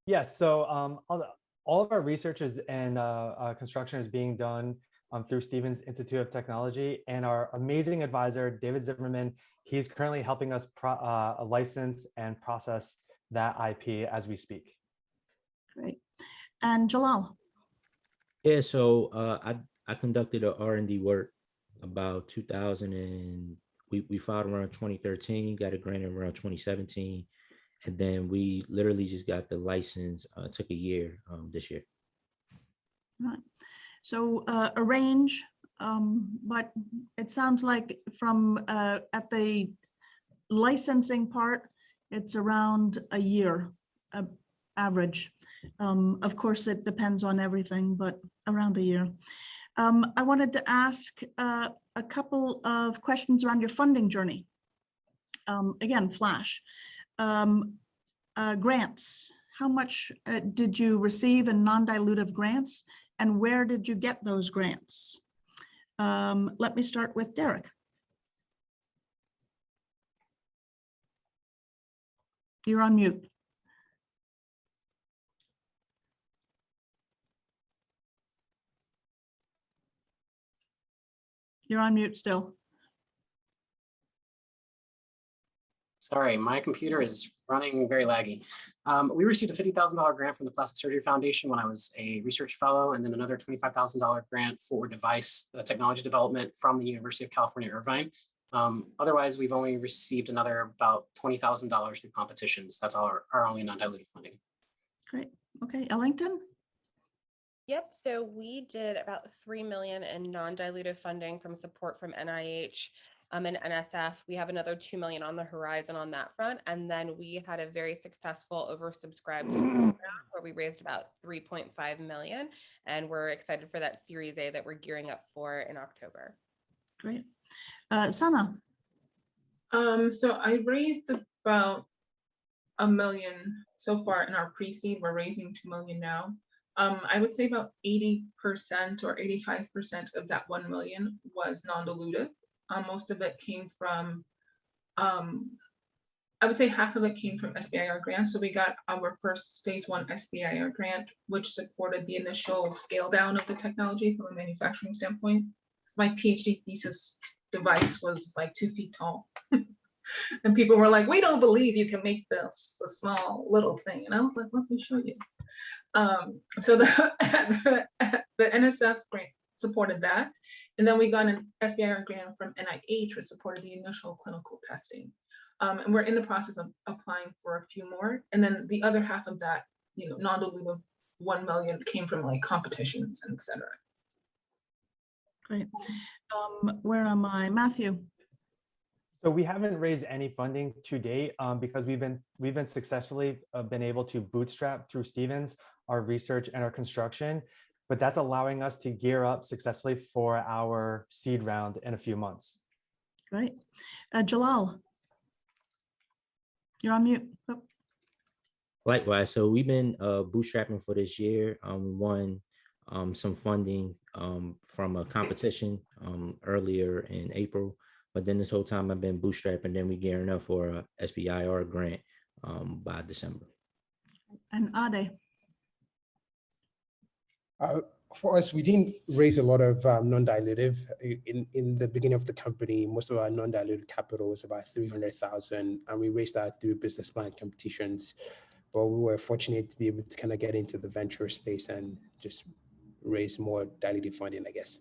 [SPEAKER 10] Yes. So all of our research and construction is being done through Stevens Institute of Technology, and our amazing advisor, David Zimmerman, he's currently helping us license and process that IP as we speak.
[SPEAKER 12] Great. And Jalal?
[SPEAKER 2] Yeah, so I conducted a R&D work about 2000, and we filed around 2013, got a grant around 2017, and then we literally just got the license. It took a year this year.
[SPEAKER 12] All right. So a range, but it sounds like from at the licensing part, it's around a year average. Of course, it depends on everything, but around a year. I wanted to ask a couple of questions around your funding journey. Again, Flash. Grants. How much did you receive in non-dilutive grants, and where did you get those grants? Let me start with Derek. You're on mute. You're on mute still.
[SPEAKER 8] Sorry, my computer is running very laggy. We received a $50,000 grant from the Plastic Surgery Foundation when I was a research fellow, and then another $25,000 grant for device technology development from the University of California, Irvine. Otherwise, we've only received another about $20,000 through competitions. That's our only non-dilutive funding.
[SPEAKER 12] Great. Okay, Ellington?
[SPEAKER 6] Yep, so we did about $3 million in non-dilutive funding from support from NIH. and NSF. We have another 2 million on the horizon on that front. And then we had a very successful oversubscribed round where we raised about 3.5 million. And we're excited for that Series A that we're gearing up for in October.
[SPEAKER 12] Great. Sana.
[SPEAKER 9] So I raised about $1 million so far in our pre-seed. We're raising 2 million now. I would say about 80% or 85% of that 1 million was non-dilutive. Most of it came from, I would say half of it came from SBIR grants. So we got our first phase 1 SBIR grant, which supported the initial scale down of the technology from a manufacturing standpoint. So my PhD thesis device was like 2 feet tall. And people were like, we don't believe you can make this a small little thing. And I was like, let me show you. So the NSF grant supported that. And then we got an SBIR grant from NIH, which supported the initial clinical testing. And we're in the process of applying for a few more. And then the other half of that, non-dilutive 1 million came from like competitions and et cetera.
[SPEAKER 12] Great. Where am I? Matthew.
[SPEAKER 10] So we haven't raised any funding to date because we've been successfully been able to bootstrap through Stevens our research and our construction, but that's allowing us to gear up successfully for our seed round in a few months.
[SPEAKER 12] Great. Jalal, you're on mute. Oh.
[SPEAKER 2] Likewise, so we've been bootstrapping for this year. We won some funding from a competition earlier in April. But then this whole time I've been bootstrapping, then we gearing up for a SBIR grant by December.
[SPEAKER 12] And Ade.
[SPEAKER 7] For us, we didn't raise a lot of non-dilutive. In the beginning of the company, most of our non-dilutive capital was about 300,000, and we raised that through business plan competitions. But we were fortunate to be able to kind of get into the venture space and just raise more dilutive funding, I guess.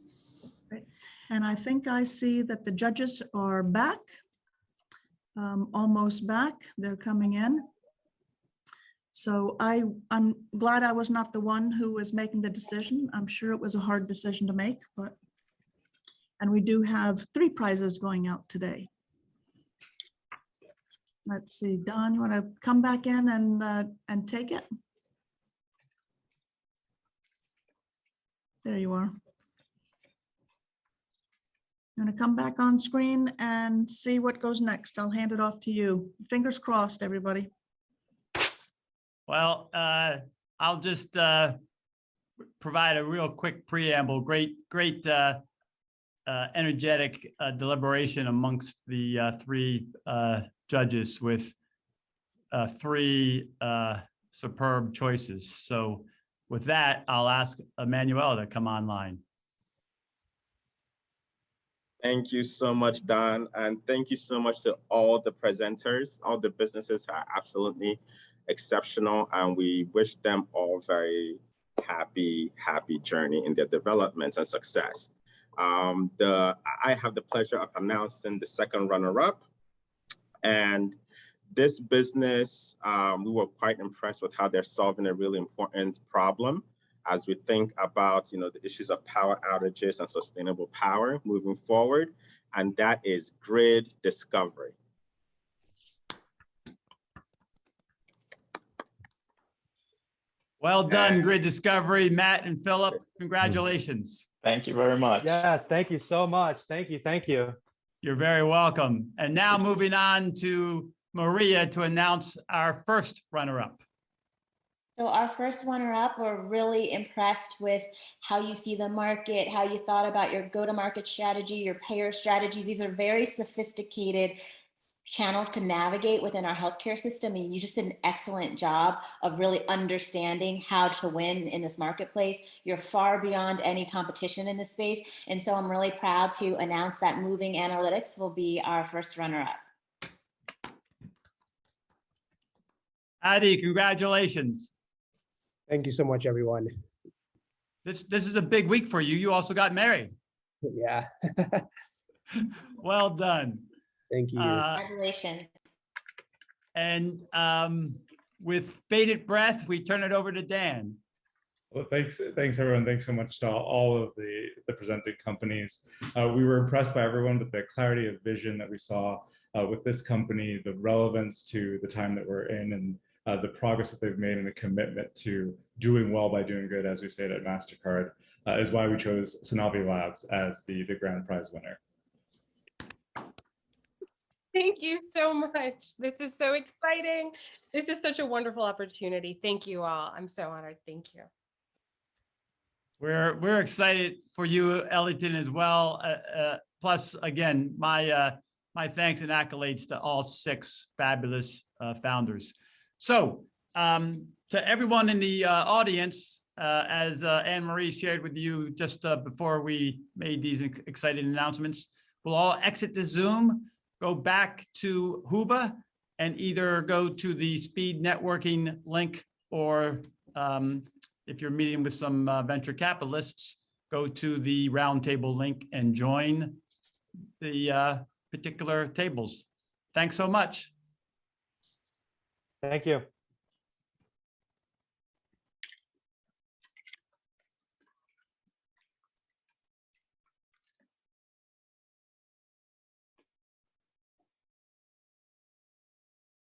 [SPEAKER 12] Great. And I think I see that the judges are back, almost back. They're coming in. So I'm glad I was not the one who was making the decision. I'm sure it was a hard decision to make, and we do have 3 prizes going out today. Let's see, Don, you want to come back in and take it? There you are. I'm going to come back on screen and see what goes next. I'll hand it off to you. Fingers crossed, everybody.
[SPEAKER 1] Well, I'll just provide a real quick preamble. Great, energetic deliberation amongst the 3 judges with 3 superb choices. So with that, I'll ask Emmanuel to come online.
[SPEAKER 4] Thank you so much, Don. And thank you so much to all the presenters. All the businesses are absolutely exceptional. And we wish them all very happy journey in their development and success. I have the pleasure of announcing the second runner-up. And this business, we were quite impressed with how they're solving a really important problem as we think about the issues of power outages and sustainable power moving forward, and that is grid discovery.
[SPEAKER 1] Well done, Grid Discovery, Matt and Philip. Congratulations.
[SPEAKER 11] Thank you very much.
[SPEAKER 10] Yes, thank you so much. Thank you.
[SPEAKER 1] You're very welcome. And now moving on to Maria to announce our first runner-up.
[SPEAKER 3] So our first runner-up, we're really impressed with how you see the market, how you thought about your go-to-market strategy, your payer strategy. These are very sophisticated channels to navigate within our healthcare system. And you just did an excellent job of really understanding how to win in this marketplace. You're far beyond any competition in this space. And so I'm really proud to announce that Moving Analytics will be our first runner-up.
[SPEAKER 1] Adi, congratulations.
[SPEAKER 7] Thank you so much, everyone.
[SPEAKER 1] This is a big week for you. You also got married.
[SPEAKER 7] Yeah.
[SPEAKER 1] Well done.
[SPEAKER 7] Thank you.
[SPEAKER 3] Congratulations.
[SPEAKER 1] And with bated breath, we turn it over to Dan.
[SPEAKER 5] Well, thanks everyone. Thanks so much to all of the presented companies. We were impressed by everyone with the clarity of vision that we saw with this company, the relevance to the time that we're in, and the progress that they've made, and the commitment to doing well by doing good, as we say it at Mastercard, is why we chose Sonavi Labs as the grand prize winner.
[SPEAKER 6] Thank you so much. This is so exciting. This is such a wonderful opportunity. Thank you all. I'm so honored. Thank you.
[SPEAKER 1] We're excited for you, Ellington, as well. Plus, again, my thanks and accolades to all 6 fabulous founders. So, to everyone in the audience, as Anne-Marie shared with you just before we made these exciting announcements, we'll all exit the Zoom, go back to Whova, and either go to the speed networking link, or if you're meeting with some venture capitalists, go to the roundtable link and join the particular tables. Thanks so much.
[SPEAKER 10] Thank you.